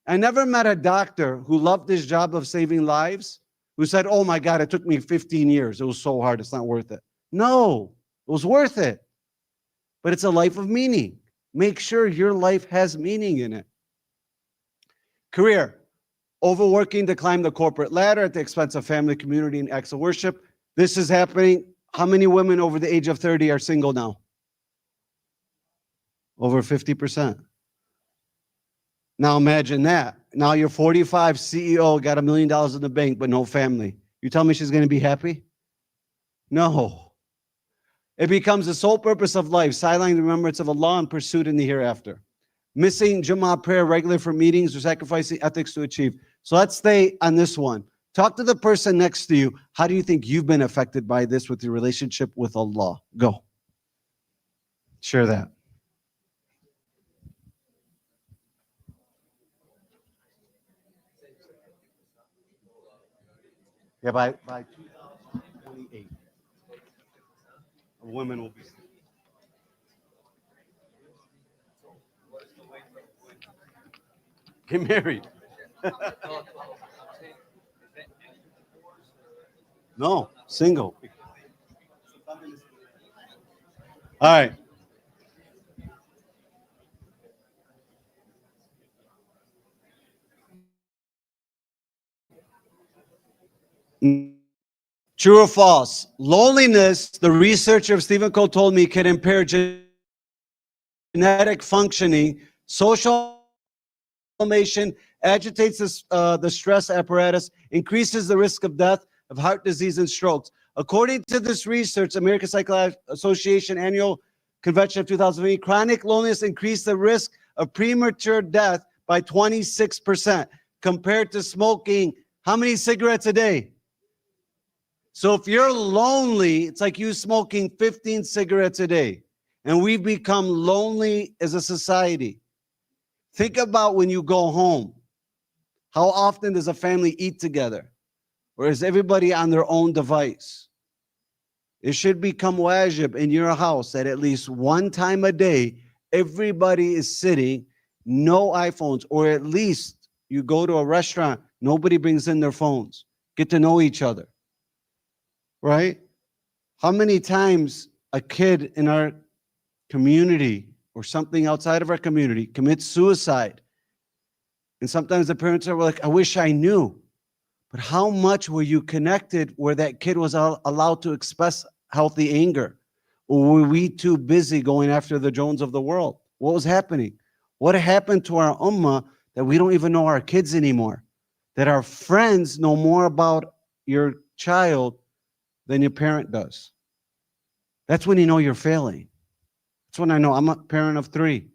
I never met a doctor who loved his job of saving lives who said, oh my God, it took me 15 years. It was so hard, it's not worth it. No, it was worth it. But it's a life of meaning. Make sure your life has meaning in it. Career. Overworking to climb the corporate ladder at the expense of family, community, and acts of worship. This is happening. How many women over the age of 30 are single now? Over 50%. Now imagine that. Now you're 45, CEO, got $1 million in the bank, but no family. You tell me she's going to be happy? No. It becomes the sole purpose of life, sidelining the remembrance of Allah and pursuit in the hereafter. Missing Jummah prayer regularly for meetings or sacrificing ethics to achieve. So let's stay on this one. Talk to the person next to you. How do you think you've been affected by this with your relationship with Allah? Go. Share that. Yeah, by 2028, women will be. Get married. No, single. All right. True or false? Loneliness, the researcher Stephen Cole told me, can impair genetic functioning, social inflammation, agitates the stress apparatus, increases the risk of death, of heart disease and strokes. According to this research, American Psychological Association Annual Convention of 2008, chronic loneliness increased the risk of premature death by 26% compared to smoking how many cigarettes a day? So if you're lonely, it's like you smoking 15 cigarettes a day. And we've become lonely as a society. Think about when you go home. How often does a family eat together? Or is everybody on their own device? It should become wajib in your house that at least one time a day, everybody is sitting, no iPhones, or at least you go to a restaurant, nobody brings in their phones. Get to know each other, right? How many times a kid in our community or something outside of our community commits suicide? And sometimes the parents are like, I wish I knew. But how much were you connected where that kid was allowed to express healthy anger? Or were we too busy going after the Jones of the world? What was happening? What happened to our ummah that we don't even know our kids anymore? That our friends know more about your child than your parent does. That's when you know you're failing. That's when I know. I'm a parent of 3.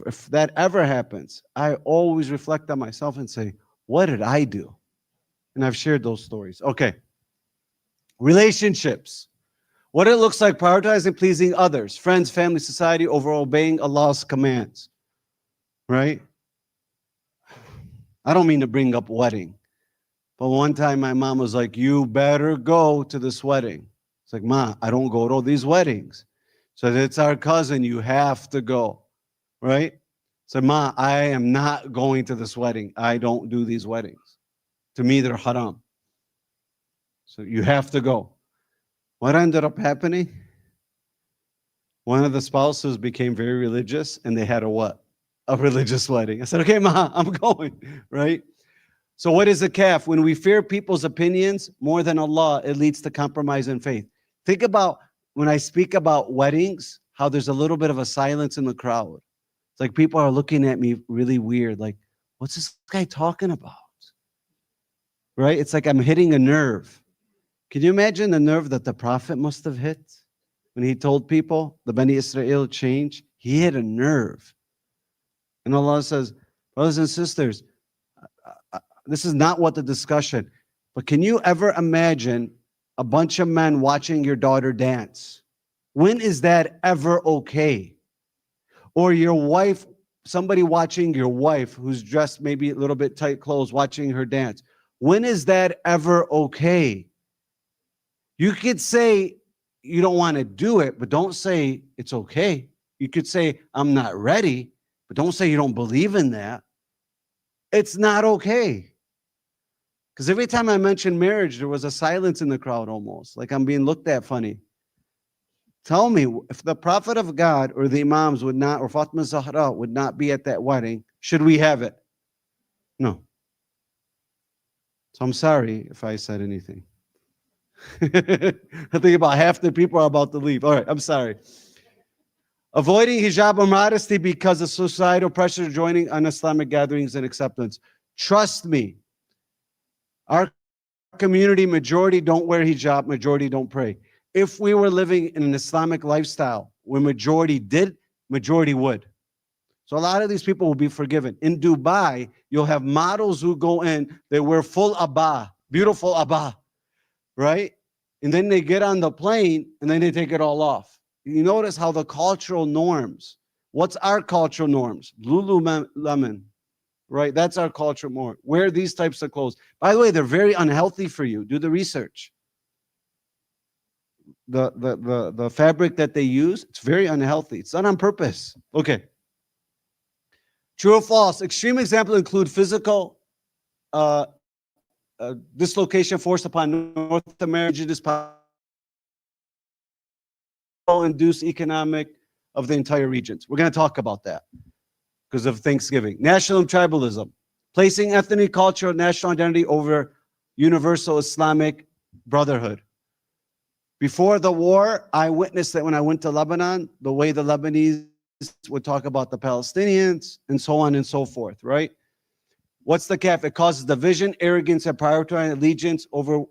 If that ever happens, I always reflect on myself and say, what did I do? And I've shared those stories. Okay. Relationships. What it looks like prioritizing pleasing others, friends, family, society, over obeying Allah's commands. Right? I don't mean to bring up wedding. But one time my mom was like, you better go to this wedding. It's like, Ma, I don't go to these weddings. So it's our cousin, you have to go. Right? So, Ma, I am not going to this wedding. I don't do these weddings. To me, they're haram. So you have to go. What ended up happening? One of the spouses became very religious and they had a what? A religious wedding. I said, okay, Ma, I'm going, right? So what is a calf? When we fear people's opinions more than Allah, it leads to compromise in faith. Think about when I speak about weddings, how there's a little bit of a silence in the crowd. It's like people are looking at me really weird, like, what's this guy talking about? Right? It's like I'm hitting a nerve. Can you imagine the nerve that the Prophet must have hit when he told people the Bani Israel change? He hit a nerve. And Allah says, brothers and sisters, this is not what the discussion, but can you ever imagine a bunch of men watching your daughter dance? When is that ever okay? Or your wife, somebody watching your wife who's dressed maybe a little bit tight clothes, watching her dance. When is that ever okay? You could say you don't want to do it, but don't say it's okay. You could say, I'm not ready, but don't say you don't believe in that. It's not okay. Because every time I mentioned marriage, there was a silence in the crowd almost, like I'm being looked at funny. Tell me, if the Prophet of God or the Imams would not, or Fatima Zahra would not be at that wedding, should we have it? No. So I'm sorry if I said anything. I think about half the people are about to leave. All right, I'm sorry. Avoiding hijab or modesty because of societal pressure joining un-Islamic gatherings and acceptance. Trust me, our community, majority don't wear hijab, majority don't pray. If we were living in an Islamic lifestyle where majority did, majority would. So a lot of these people will be forgiven. In Dubai, you'll have models who go in, they wear full abba, beautiful abba, right? And then they get on the plane and then they take it all off. You notice how the cultural norms, what's our cultural norms? Lululemon, right? That's our cultural norm. Wear these types of clothes. By the way, they're very unhealthy for you. Do the research. The fabric that they use, it's very unhealthy. It's done on purpose. Okay. True or false? Extreme examples include physical dislocation forced upon North America, induced economic of the entire regions. We're going to talk about that because of Thanksgiving. National tribalism, placing ethnic, culture, national identity over universal Islamic brotherhood. Before the war, I witnessed that when I went to Lebanon, the way the Lebanese would talk about the Palestinians and so on and so forth, right? What's the calf? It causes division, arrogance, and prioritizing allegiance over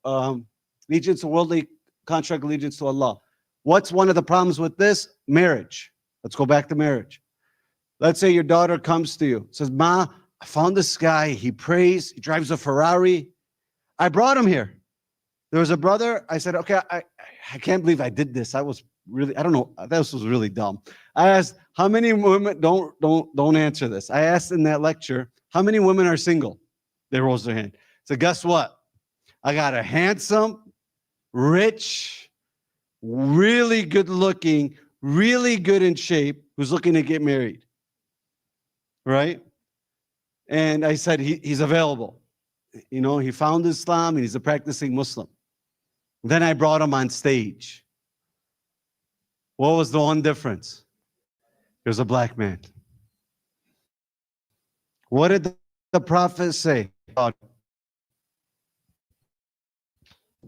allegiance to worldly contract allegiance to Allah. What's one of the problems with this? Marriage. Let's go back to marriage. Let's say your daughter comes to you, says, Ma, I found this guy. He prays. He drives a Ferrari. I brought him here. There was a brother. I said, okay, I can't believe I did this. I was really, I don't know. This was really dumb. I asked, how many women, don't answer this. I asked in that lecture, how many women are single? They rose their hand. So guess what? I got a handsome, rich, really good looking, really good in shape, who's looking to get married. Right? And I said, he's available. You know, he found Islam and he's a practicing Muslim. Then I brought him on stage. What was the one difference? There's a black man. What did the Prophet say about it?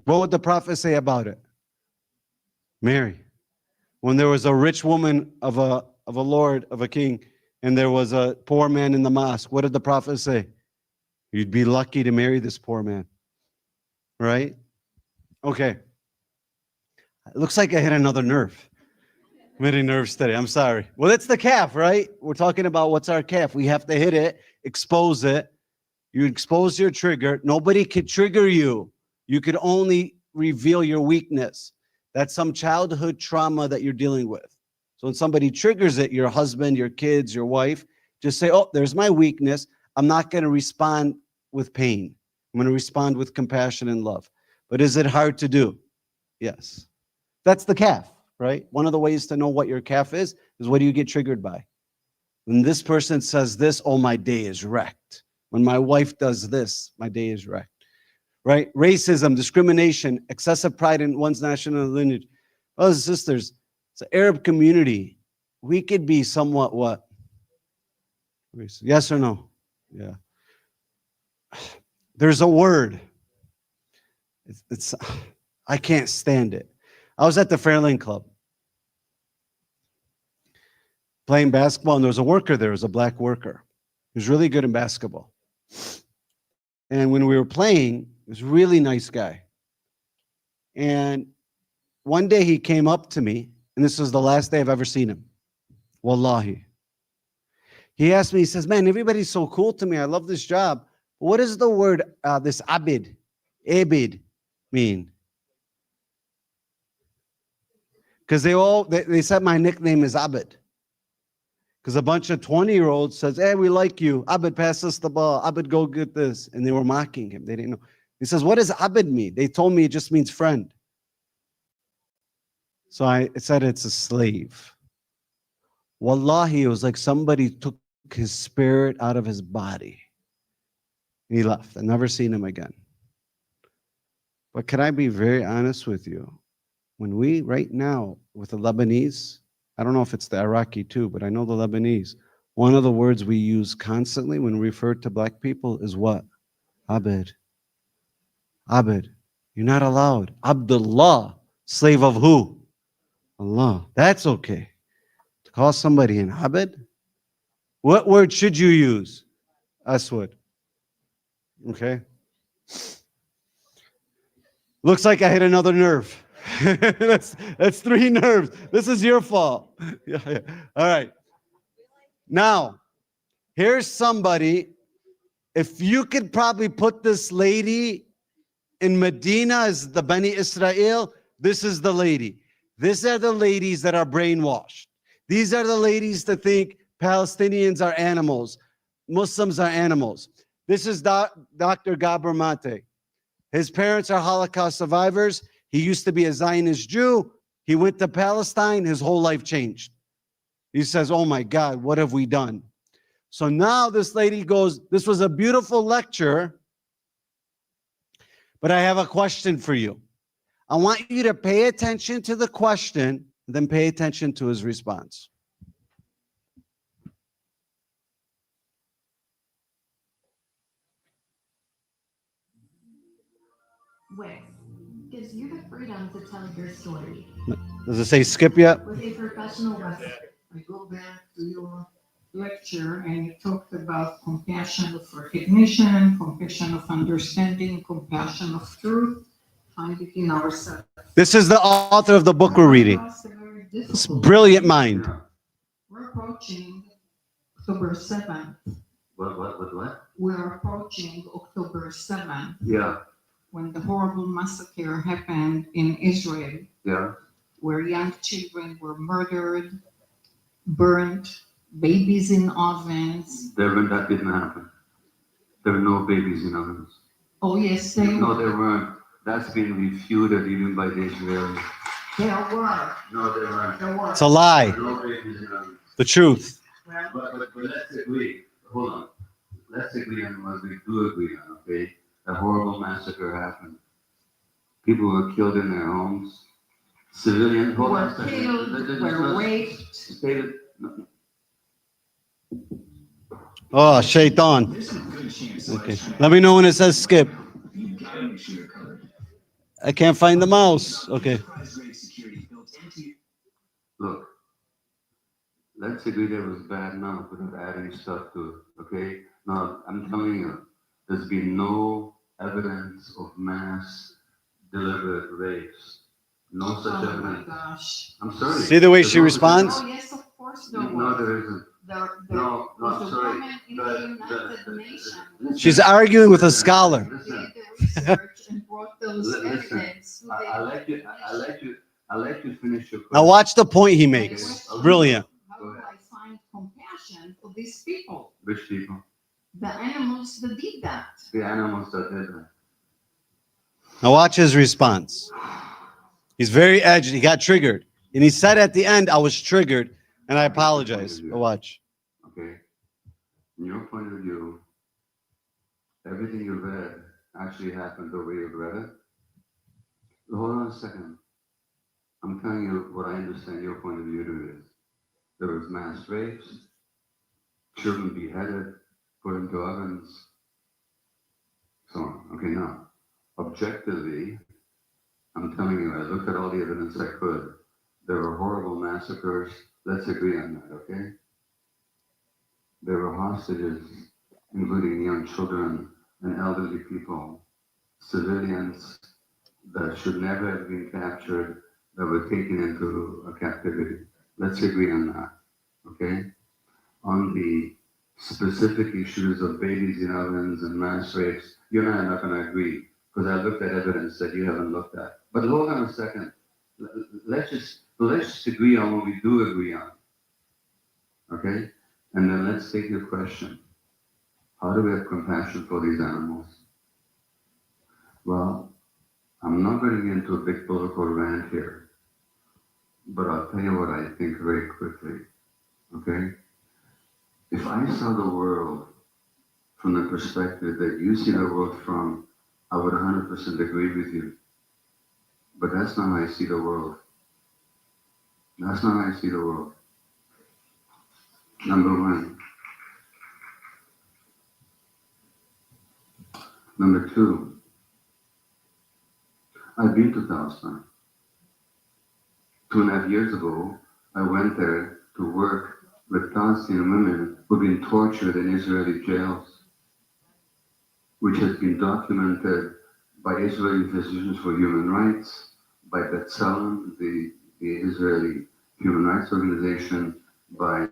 What would the Prophet say about it? Mary. When there was a rich woman of a lord, of a king, and there was a poor man in the mosque, what did the Prophet say? You'd be lucky to marry this poor man. Right? Okay. It looks like I hit another nerve. I'm hitting nerves today. I'm sorry. Well, it's the calf, right? We're talking about what's our calf. We have to hit it, expose it. You expose your trigger. Nobody could trigger you. You could only reveal your weakness. That's some childhood trauma that you're dealing with. So when somebody triggers it, your husband, your kids, your wife, just say, oh, there's my weakness. I'm not going to respond with pain. I'm going to respond with compassion and love. But is it hard to do? Yes. That's the calf, right? One of the ways to know what your calf is what do you get triggered by? When this person says this, oh, my day is wrecked. When my wife does this, my day is wrecked. Right? Racism, discrimination, excessive pride in one's national lineage. Brothers and sisters, it's an Arab community. We could be somewhat what? Yes or no? Yeah. There's a word. I can't stand it. I was at the Fairlane Club playing basketball, and there was a worker there. There was a black worker. He was really good in basketball. And when we were playing, he was a really nice guy. And one day he came up to me, and this was the last day I've ever seen him. Wallahi. He asked me, he says, man, everybody's so cool to me. I love this job. What does the word, this abid mean? Because they said my nickname is Abid. Because a bunch of 20-year-olds says, hey, we like you. Abid, pass us the ball. Abid, go get this. And they were mocking him. They didn't know. He says, what does Abid mean? They told me it just means friend. So I said it's a slave. Wallahi, it was like somebody took his spirit out of his body. He left. I never seen him again. But can I be very honest with you? When we, right now, with the Lebanese, I don't know if it's the Iraqi too, but I know the Lebanese, one of the words we use constantly when we refer to black people is what? Abid. Abid. You're not allowed. Abdullah, slave of who? Allah. That's okay. To call somebody an Abid? What word should you use? Aswad. Okay. Looks like I hit another nerve. that's 3 nerves. This is your fault. Yeah. All right. Now, here's somebody. If you could probably put this lady in Medina as the Bani Israel, this is the lady. These are the ladies that are brainwashed. These are the ladies that think Palestinians are animals. Muslims are animals. This is Dr. Gabor Mate. His parents are Holocaust survivors. He used to be a Zionist Jew. He went to Palestine. His whole life changed. He says, oh my God, what have we done? So now this lady goes, this was a beautiful lecture, but I have a question for you. I want you to pay attention to the question, then pay attention to his response. Wix gives you the freedom to tell your story. Does it say skip yet? With a professional website. I go back to your lecture and you talked about compassion of recognition, compassion of understanding, compassion of truth, find it in ourselves. This is the author of the book we're reading. It's brilliant mind. We're approaching October 7th. What? We're approaching October 7th, Yeah, when the horrible massacre happened in Israel, yeah. where young children were murdered, burnt, babies in ovens. That didn't happen. There were no babies in ovens. Oh, yes, they No, were. there weren't. That's been refuted even by the Israelis. There were. No, there weren't. There were. It's a lie. No babies in ovens. The truth. Well, But let's agree. Hold on. Let's agree on what we do agree on, okay? A horrible massacre happened. People were killed in their homes. Civilians, hold on were a second. killed, were raped. David, Oh, shaitan. Okay. Let me know when it says skip. I can't find the mouse. Okay. look, let's agree that it was bad enough without adding stuff to it, okay? Now, I'm telling you, there's been no evidence of mass deliberate rapes. No such Oh my evidence. gosh. I'm sorry. See the way There's she no responds? Oh, yes, of course there No, was. there isn't. There No, was I'm a sorry. woman in the United Nations Listen, She's arguing with a scholar. who Listen. did the research and brought those Listen, evidence. to I the let you finish your question. Now watch the point he makes. Brilliant. How do I find compassion for these people? Which people? The animals that did that. The animals that did that. Now watch his response. He's very edgy. He got triggered. And he said at the end, I was triggered and I apologize. But watch. Okay. From your point of view, everything you read actually happened the way you read it. Hold on a second. I'm telling you what I understand your point of view to is. There was mass rapes, children beheaded, put into ovens, so on. Okay, now, objectively, I'm telling you, I looked at all the evidence I could. There were horrible massacres. Let's agree on that, okay? There were hostages, including young children and elderly people, civilians that should never have been captured, that were taken into a captivity. Let's agree on that, okay? On the specific issues of babies in ovens and mass rapes, you and I are not going to agree, because I looked at evidence that you haven't looked at. But hold on a second. Let's just agree on what we do agree on, okay? And then let's take your question. How do we have compassion for these animals? Well, I'm not getting into a big political rant here, but I'll tell you what I think very quickly, okay? If I saw the world from the perspective that you see the world from, I would 100% agree with you. But that's not how I see the world. That's not how I see the world. Number one. Number two, I've been to Palestine. 2.5 years ago, I went there to work with Palestinian women who've been tortured in Israeli jails, which has been documented by Israeli Physicians for Human Rights, by B'Tselem, the Israeli Human Rights Organization, by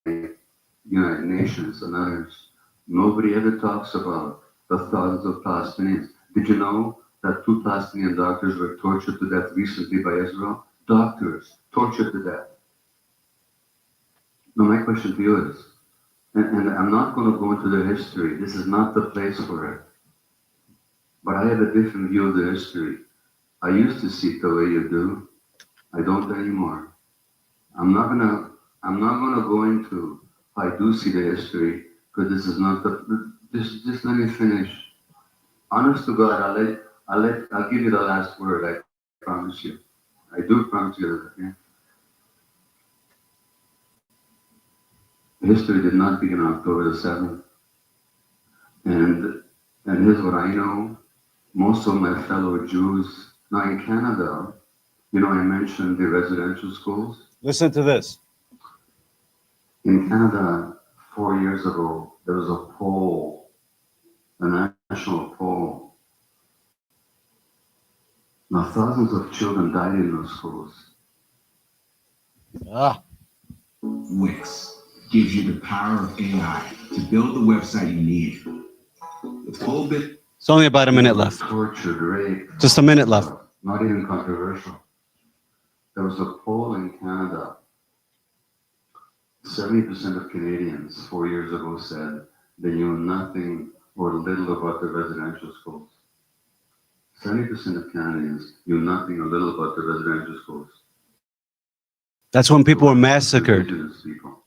United Nations and others. Nobody ever talks about the thousands of Palestinians. Did you know that 2 Palestinian doctors were tortured to death recently by Israel? Doctors tortured to death. Now my question to you is, and I'm not going to go into the history, this is not the place for it, but I have a different view of the history. I used to see it the way you do. I don't anymore. I'm not gonna go into how I do see the history, because this is not the, just let me finish. Honest to God, I'll give you the last word, I promise you. I do promise you that, okay? History did not begin on October the 7th. And here's what I know. Most of my fellow Jews, now in Canada, you know, I mentioned the residential schools. Listen to this. In Canada, 4 years ago, there was a poll, a national poll. Now, thousands of children died in those schools. Ah. Weeks. gives you the power of AI to build the website you need. The full bit. It's only about a minute left. Tortured, raped. Just a minute left. Not even controversial. There was a poll in Canada. 70% of Canadians 4 years ago said they knew nothing or little about the residential schools. 70% of Canadians knew nothing or little about the residential schools. That's when people were massacred. Indigenous people.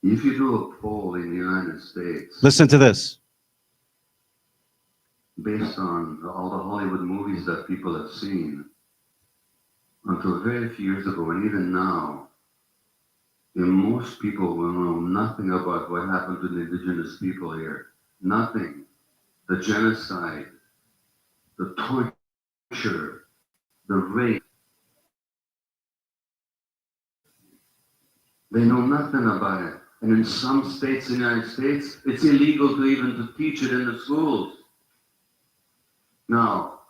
If you do a poll in the United States, Listen to this. based on all the Hollywood movies that people have seen, until very few years ago, and even now, most people will know nothing about what happened to the indigenous people here. Nothing. The genocide, the torture, the rape. They know nothing about it. And in some states in the United States, it's illegal to even to teach it in the schools. Now,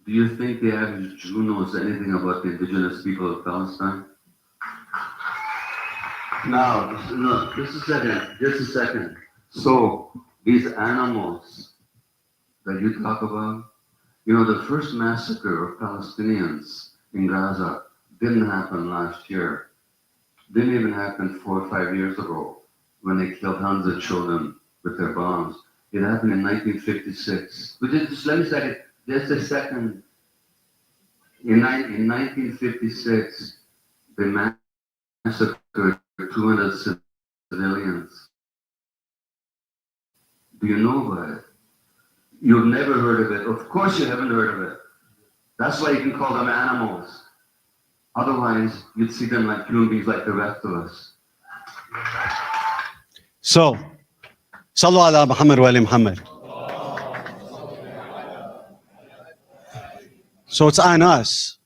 do you think the average Jew knows anything about the indigenous people of Palestine? Now, no, just a second. So, these animals that you talk about, you know, the first massacre of Palestinians in Gaza didn't happen last year. Didn't even happen 4 or 5 years ago when they killed hundreds of children with their bombs. It happened in 1956. But just let me say it, just a second. In 1956, they massacred 200 civilians. Do you know about it? You've never heard of it. Of course you haven't heard of it. That's why you can call them animals. Otherwise, you'd see them like human beings like the rest of us. So, Sallu ala Muhammad wa ali Muhammad. So it's on us.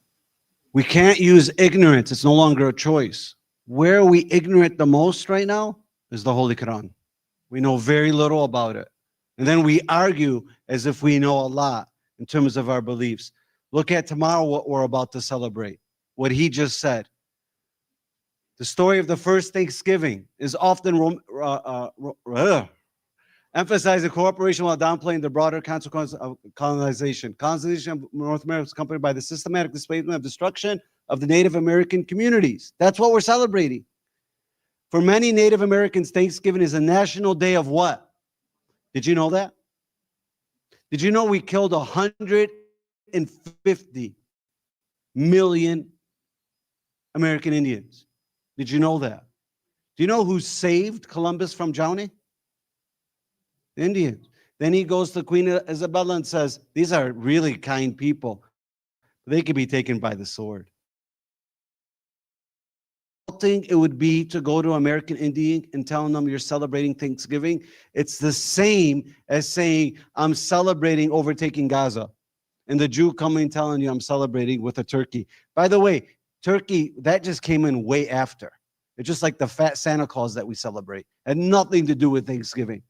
We can't use ignorance. It's no longer a choice. Where we ignorant the most right now is the Holy Quran. We know very little about it. And then we argue as if we know a lot in terms of our beliefs. Look at tomorrow what we're about to celebrate. What he just said. The story of the first Thanksgiving is often emphasizing cooperation while downplaying the broader consequences of colonization. Colonization of North America is accompanied by the systematic displacement of destruction of the Native American communities. That's what we're celebrating. For many Native Americans, Thanksgiving is a national day of what? Did you know that? Did you know we killed 150 million American Indians? Did you know that? Do you know who saved Columbus from drowning? The Indians. Then he goes to Queen Isabella and says, these are really kind people. They could be taken by the sword. It would be to go to American Indian and telling them you're celebrating Thanksgiving. It's the same as saying, I'm celebrating overtaking Gaza. And the Jew coming telling you I'm celebrating with a turkey. By the way, turkey, that just came in way after. It's just like the fat Santa Claus that we celebrate. It had nothing to do with Thanksgiving.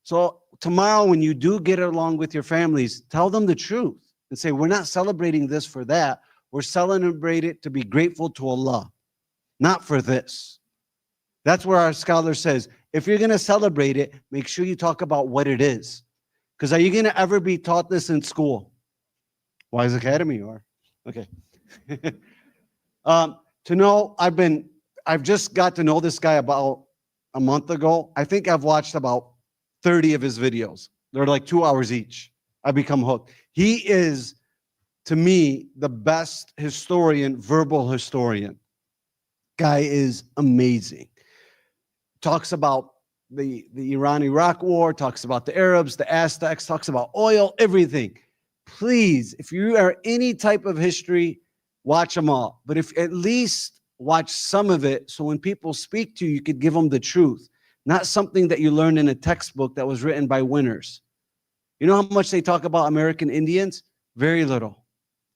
So tomorrow when you do get along with your families, tell them the truth and say, we're not celebrating this for that. We're celebrating it to be grateful to Allah, not for this. That's where our scholar says, if you're going to celebrate it, make sure you talk about what it is. Because are you going to ever be taught this in school? Wise Academy or? Okay. To know, I've just got to know this guy about a month ago. I think I've watched about 30 of his videos. They're like 2 hours each. I become hooked. He is, to me, the best historian, verbal historian. Guy is amazing. Talks about the Iran-Iraq war, talks about the Arabs, the Aztecs, talks about oil, everything. Please, if you are any type of history, watch them all. But if at least watch some of it, so when people speak to you, you could give them the truth. Not something that you learned in a textbook that was written by winners. You know how much they talk about American Indians? Very little.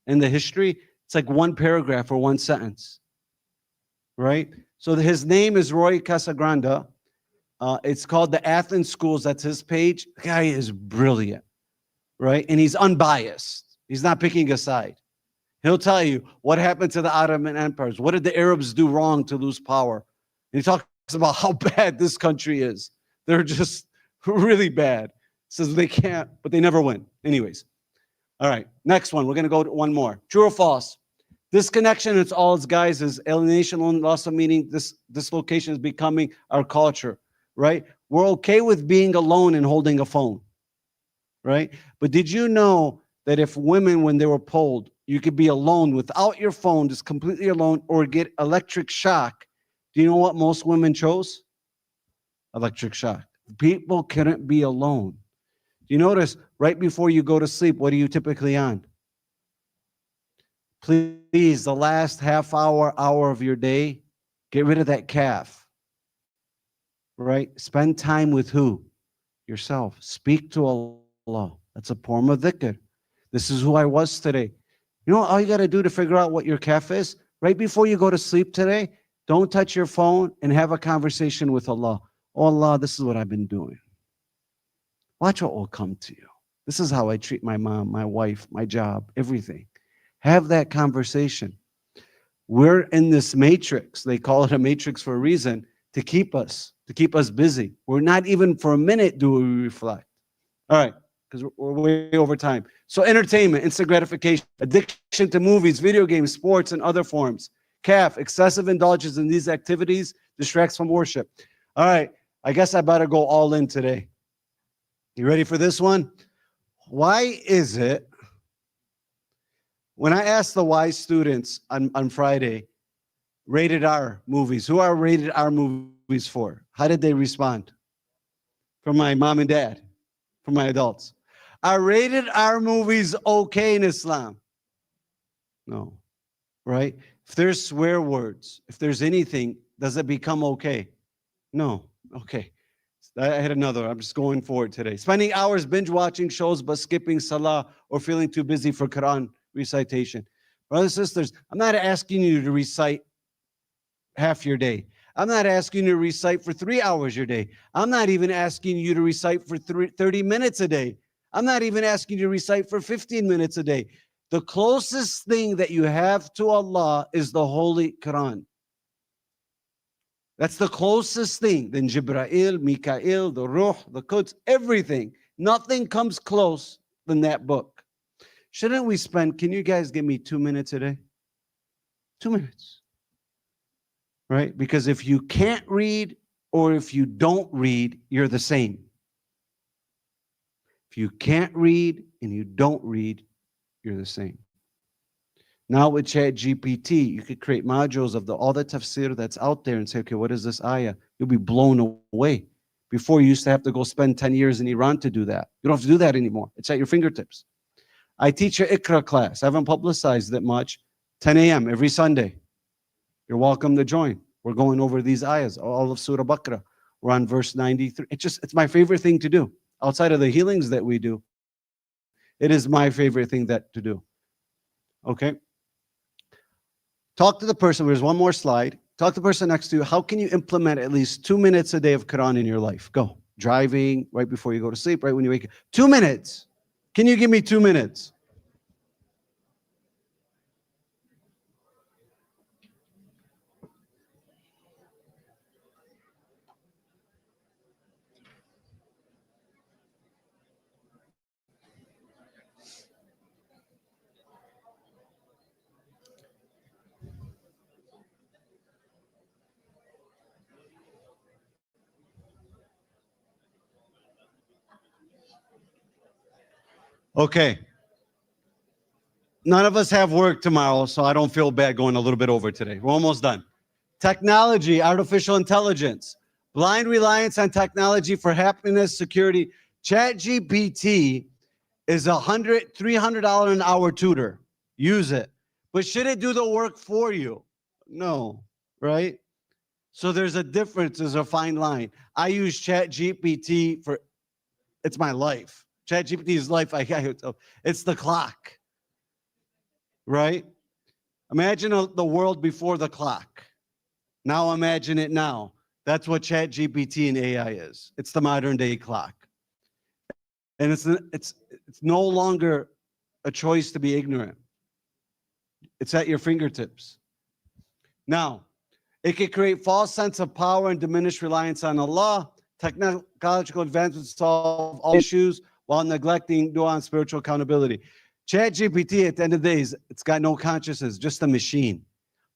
In the history, it's like one paragraph or one sentence. Right? So his name is Roy Casagrande. It's called the Athens Schools. That's his page. The guy is brilliant. Right? And he's unbiased. He's not picking a side. He'll tell you what happened to the Ottoman empires. What did the Arabs do wrong to lose power? And he talks about how bad this country is. They're just really bad. Says they can't, but they never win. Anyways. All right, next one. We're going to go to one more. True or false? Disconnection, it's all its guys, is alienation, loss of meaning. This dislocation is becoming our culture, right? We're okay with being alone and holding a phone, right? But did you know that if women, when they were polled, you could be alone without your phone, just completely alone, or get electric shock? Do you know what most women chose? Electric shock. People couldn't be alone. You notice right before you go to sleep, what are you typically on? Please, the last half hour of your day, get rid of that calf. Right? Spend time with who? Yourself. Speak to Allah. That's a form of dhikr. This is who I was today. You know all you got to do to figure out what your calf is? Right before you go to sleep today, don't touch your phone and have a conversation with Allah. Oh Allah, this is what I've been doing. Watch what will come to you. This is how I treat my mom, my wife, my job, everything. Have that conversation. We're in this matrix. They call it a matrix for a reason, to keep us busy. We're not even for a minute do we reflect. All right, because we're way over time. So entertainment, instant gratification, addiction to movies, video games, sports, and other forms. Calf, excessive indulgence in these activities distracts from worship. All right, I guess I better go all in today. You ready for this one? Why is it, when I asked the Y students on Friday, rated R movies, who are rated R movies for? How did they respond? From my mom and dad, from my adults. Are rated R movies okay in Islam? No, right? If there's swear words, if there's anything, does it become okay? No, okay. I had another. I'm just going forward today. Spending hours binge watching shows but skipping salah or feeling too busy for Quran recitation. Brothers and sisters, I'm not asking you to recite half your day. I'm not asking you to recite for 3 hours your day. I'm not even asking you to recite for 30 minutes a day. I'm not even asking you to recite for 15 minutes a day. The closest thing that you have to Allah is the Holy Quran. That's the closest thing. Then Jibreel, Mikael, the Ruh, the Quds, everything. Nothing comes close than that book. Shouldn't we spend, can you guys give me 2 minutes a day? 2 minutes. Right? Because if you can't read or if you don't read, you're the same. If you can't read and you don't read, you're the same. Now with ChatGPT, you could create modules of all the tafsir that's out there and say, okay, what is this ayah? You'll be blown away. Before, you used to have to go spend 10 years in Iran to do that. You don't have to do that anymore. It's at your fingertips. I teach an Iqra class. I haven't publicized it much. 10 a.m. every Sunday. You're welcome to join. We're going over these ayahs, all of Surah Baqarah. We're on verse 93. It's my favorite thing to do. Outside of the healings that we do, it is my favorite thing to do. Okay? Talk to the person. There's one more slide. Talk to the person next to you. How can you implement at least 2 minutes a day of Quran in your life? Go. Driving, right before you go to sleep, right when you wake up. 2 minutes. Can you give me 2 minutes? Okay. None of us have work tomorrow, so I don't feel bad going a little bit over today. We're almost done. Technology, artificial intelligence, blind reliance on technology for happiness, security. ChatGPT is $300 an hour tutor. Use it. But should it do the work for you? No, right? So there's a difference, there's a fine line. I use ChatGPT for, it's my life. ChatGPT is life. It's the clock, right? Imagine the world before the clock. Now imagine it now. That's what ChatGPT and AI is. It's the modern day clock. And it's no longer a choice to be ignorant. It's at your fingertips. Now, It could create false sense of power and diminished reliance on Allah. Technological advancements solve all issues while neglecting dua and spiritual accountability. ChatGPT, at the end of the day, it's got no consciousness, just a machine.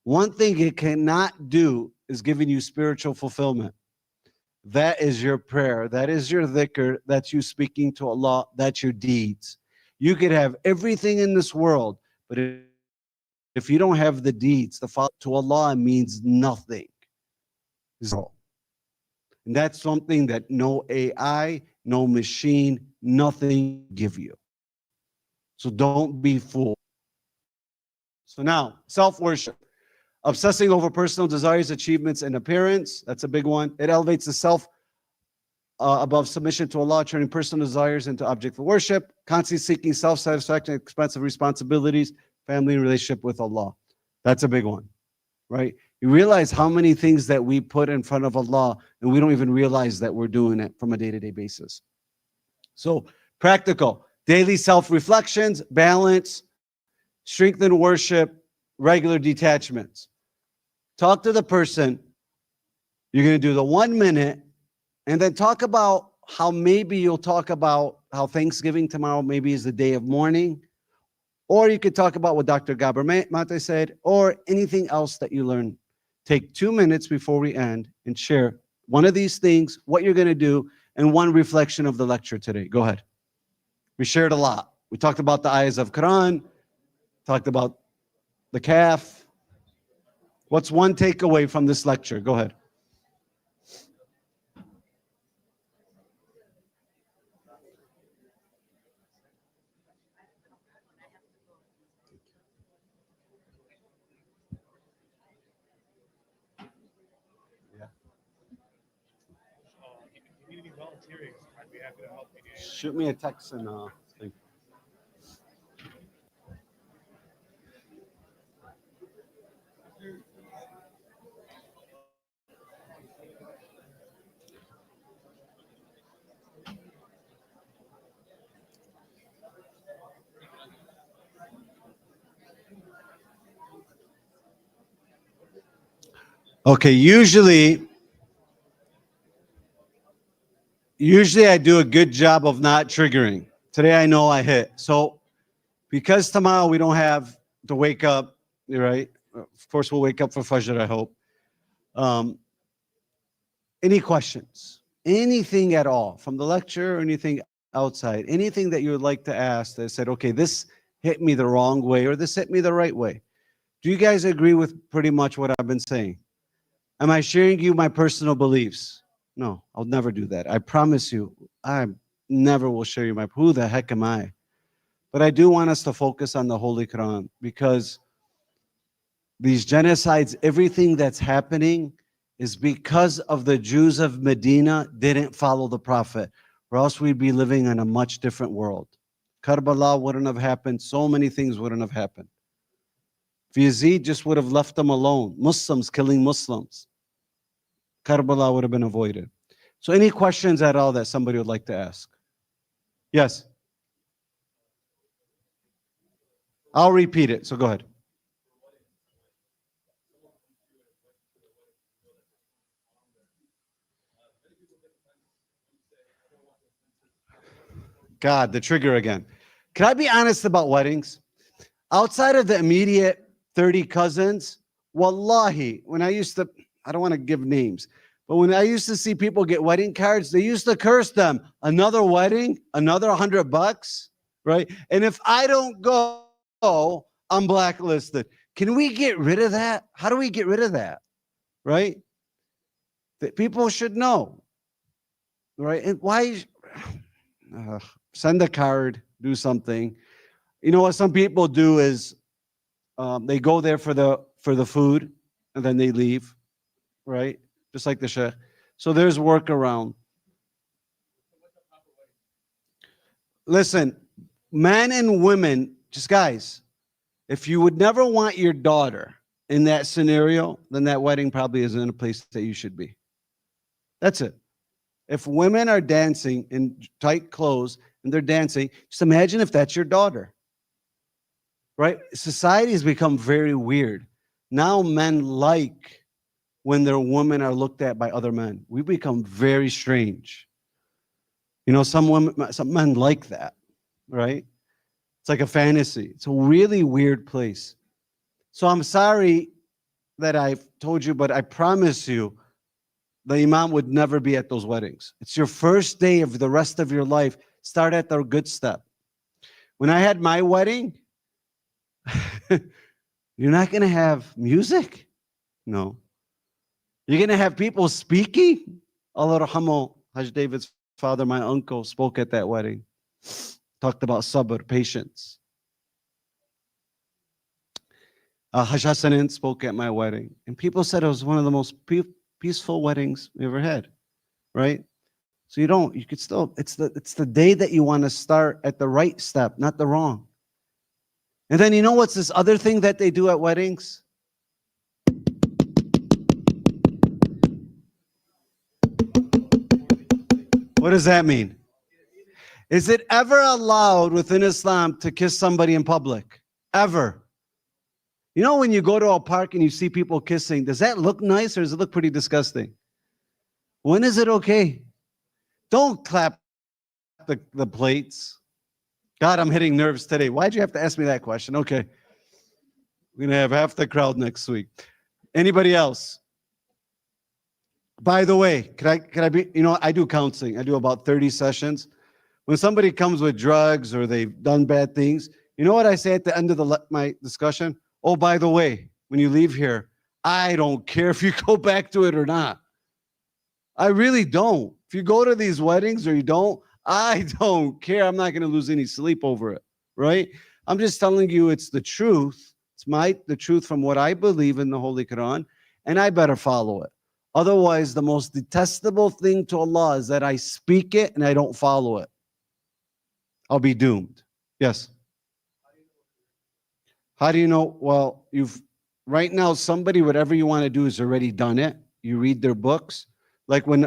One thing it cannot do is giving you spiritual fulfillment. That is your prayer. That is your dhikr. That's you speaking to Allah. That's your deeds. You could have everything in this world, but if you don't have the deeds, the follow to Allah means nothing. Zero. And that's something that no AI, no machine, nothing give you. So don't be fooled. So now, self-worship. Obsessing over personal desires, achievements, and appearance. That's a big one. It elevates the self above submission to Allah, turning personal desires into object of worship. Constantly seeking self-satisfaction at the expense of responsibilities, family, and relationship with Allah. That's a big one, right? You realize how many things that we put in front of Allah, and we don't even realize that we're doing it from a day-to-day basis. So, practical. Daily self-reflections, balance, strengthen worship, regular detachments. Talk to the person. You're going to do the 1 minute, and then talk about how maybe you'll talk about how Thanksgiving tomorrow maybe is the day of mourning, or you could talk about what Dr. Gabor Mate said, or anything else that you learn. Take 2 minutes before we end and share one of these things, what you're going to do, and one reflection of the lecture today. Go ahead. We shared a lot. We talked about the ayahs of Quran, talked about the calf. What's one takeaway from this lecture? Go ahead. Shoot me a text and thing. Okay, usually I do a good job of not triggering. Today I know I hit. So because tomorrow we don't have to wake up, right? Of course we'll wake up for Fajr, I hope. Any questions? Anything at all from the lecture or anything outside? Anything that you would like to ask that said, okay, this hit me the wrong way or this hit me the right way? Do you guys agree with pretty much what I've been saying? Am I sharing you my personal beliefs? No, I'll never do that. I promise you, I never will share you my, who the heck am I? But I do want us to focus on the Holy Quran, because these genocides, everything that's happening is because of the Jews of Medina didn't follow the Prophet, or else we'd be living in a much different world. Karbala wouldn't have happened. So many things wouldn't have happened. If Yazid just would have left them alone, Muslims killing Muslims, Karbala would have been avoided. So any questions at all that somebody would like to ask? Yes. I'll repeat it, so go ahead. God, the trigger again. Can I be honest about weddings? Outside of the immediate 30 cousins, wallahi, when I used to, I don't want to give names, but when I used to see people get wedding cards, they used to curse them. Another wedding, another $100, right? And if I don't go, I'm blacklisted. Can we get rid of that? How do we get rid of that? Right? That people should know. Right? And why? Send a card, do something. You know what some people do is they go there for the food and then they leave, right? Just like the sheikh. So there's workaround. Listen, men and women, just guys, if you would never want your daughter in that scenario, then that wedding probably isn't a place that you should be. That's it. If women are dancing in tight clothes and they're dancing, just imagine if that's your daughter. Right? Society has become very weird. Now men like when their women are looked at by other men. We become very strange. You know, some men like that, right? It's like a fantasy. It's a really weird place. So I'm sorry that I've told you, but I promise you, the imam would never be at those weddings. It's your first day of the rest of your life. Start at the good step. When I had my wedding, you're not going to have music. No. You're going to have people speaking. Allah Rahman, Hajj David's father, my uncle, spoke at that wedding. Talked about sabr, patience. Hajj Hassanin spoke at my wedding. And people said it was one of the most peaceful weddings we ever had, right? So you could still, it's the day that you want to start at the right step, not the wrong. And then you know what's this other thing that they do at weddings? What does that mean? Is it ever allowed within Islam to kiss somebody in public? Ever? You know when you go to a park and you see people kissing, does that look nice or does it look pretty disgusting? When is it okay? Don't clap the plates. God, I'm hitting nerves today. Why'd you have to ask me that question? Okay. We're going to have half the crowd next week. Anybody else? By the way, can I be, you know, I do counseling. I do about 30 sessions. When somebody comes with drugs or they've done bad things, you know what I say at the end of my discussion? Oh, by the way, when you leave here, I don't care if you go back to it or not. I really don't. If you go to these weddings or you don't, I don't care. I'm not going to lose any sleep over it, right? I'm just telling you it's the truth. It's the truth from what I believe in the Holy Quran, and I better follow it. Otherwise, the most detestable thing to Allah is that I speak it and I don't follow it. I'll be doomed. Yes. How do you know? Well, right now, somebody, whatever you want to do, has already done it. You read their books. Like when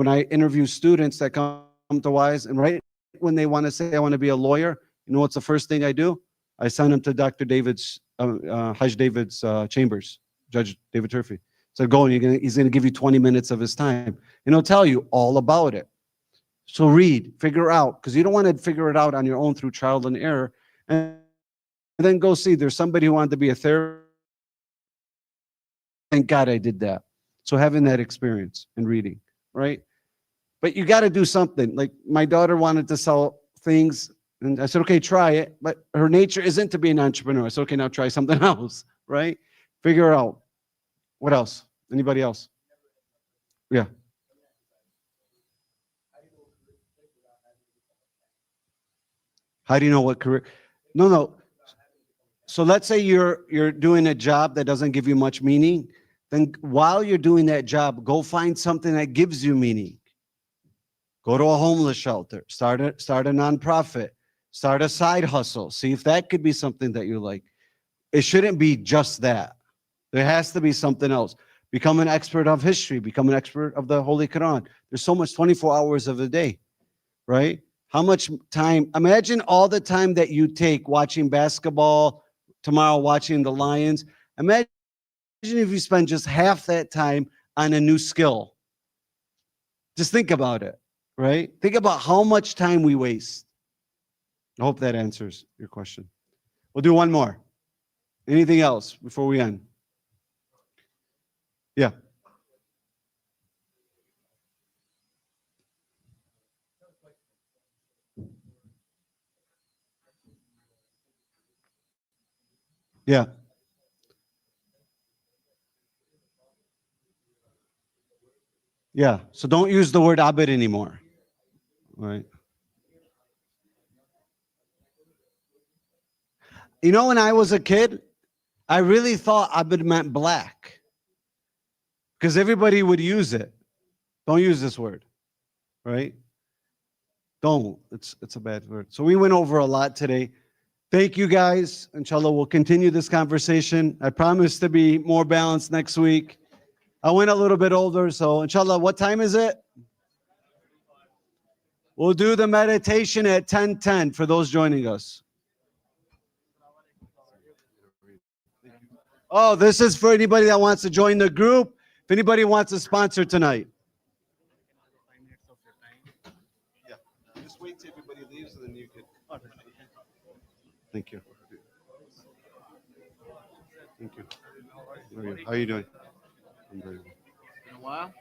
I interview students that come to WISE, and right when they want to say, I want to be a lawyer, you know what's the first thing I do? I send them to Dr. David's, Hajj David's chambers, Judge David Turfy. So go and he's going to give you 20 minutes of his time. And he'll tell you all about it. So read, figure out, because you don't want to figure it out on your own through trial and error. And then go see, there's somebody who wanted to be a therapist. Thank God I did that. So having that experience and reading, right? But you got to do something. Like my daughter wanted to sell things, and I said, okay, try it. But her nature isn't to be an entrepreneur. I said, okay, now try something else, right? Figure out. What else? Anybody else? Yeah. How do you know what career? No. So let's say you're doing a job that doesn't give you much meaning. Then while you're doing that job, go find something that gives you meaning. Go to a homeless shelter, start a nonprofit, start a side hustle. See if that could be something that you like. It shouldn't be just that. There has to be something else. Become an expert of history, become an expert of the Holy Quran. There's so much 24 hours of the day, right? How much time, imagine all the time that you take watching basketball, tomorrow watching the Lions. Imagine if you spend just half that time on a new skill. Just think about it, right? Think about how much time we waste. I hope that answers your question. We'll do one more. Anything else before we end? Yeah. Yeah. Yeah. So don't use the word abid anymore. Right. You know, when I was a kid, I really thought abid meant black because everybody would use it. Don't use this word, right? Don't. It's a bad word. So we went over a lot today. Thank you guys. Inshallah, we'll continue this conversation. I promise to be more balanced next week. I went a little bit older, so inshallah, what time is it? We'll do the meditation at 10:10 for those joining us. Oh, this is for anybody that wants to join the group. If anybody wants a sponsor tonight. Yeah. Just wait till everybody leaves and then you can. Thank you. Thank you. How are you doing? I'm very well. In a while.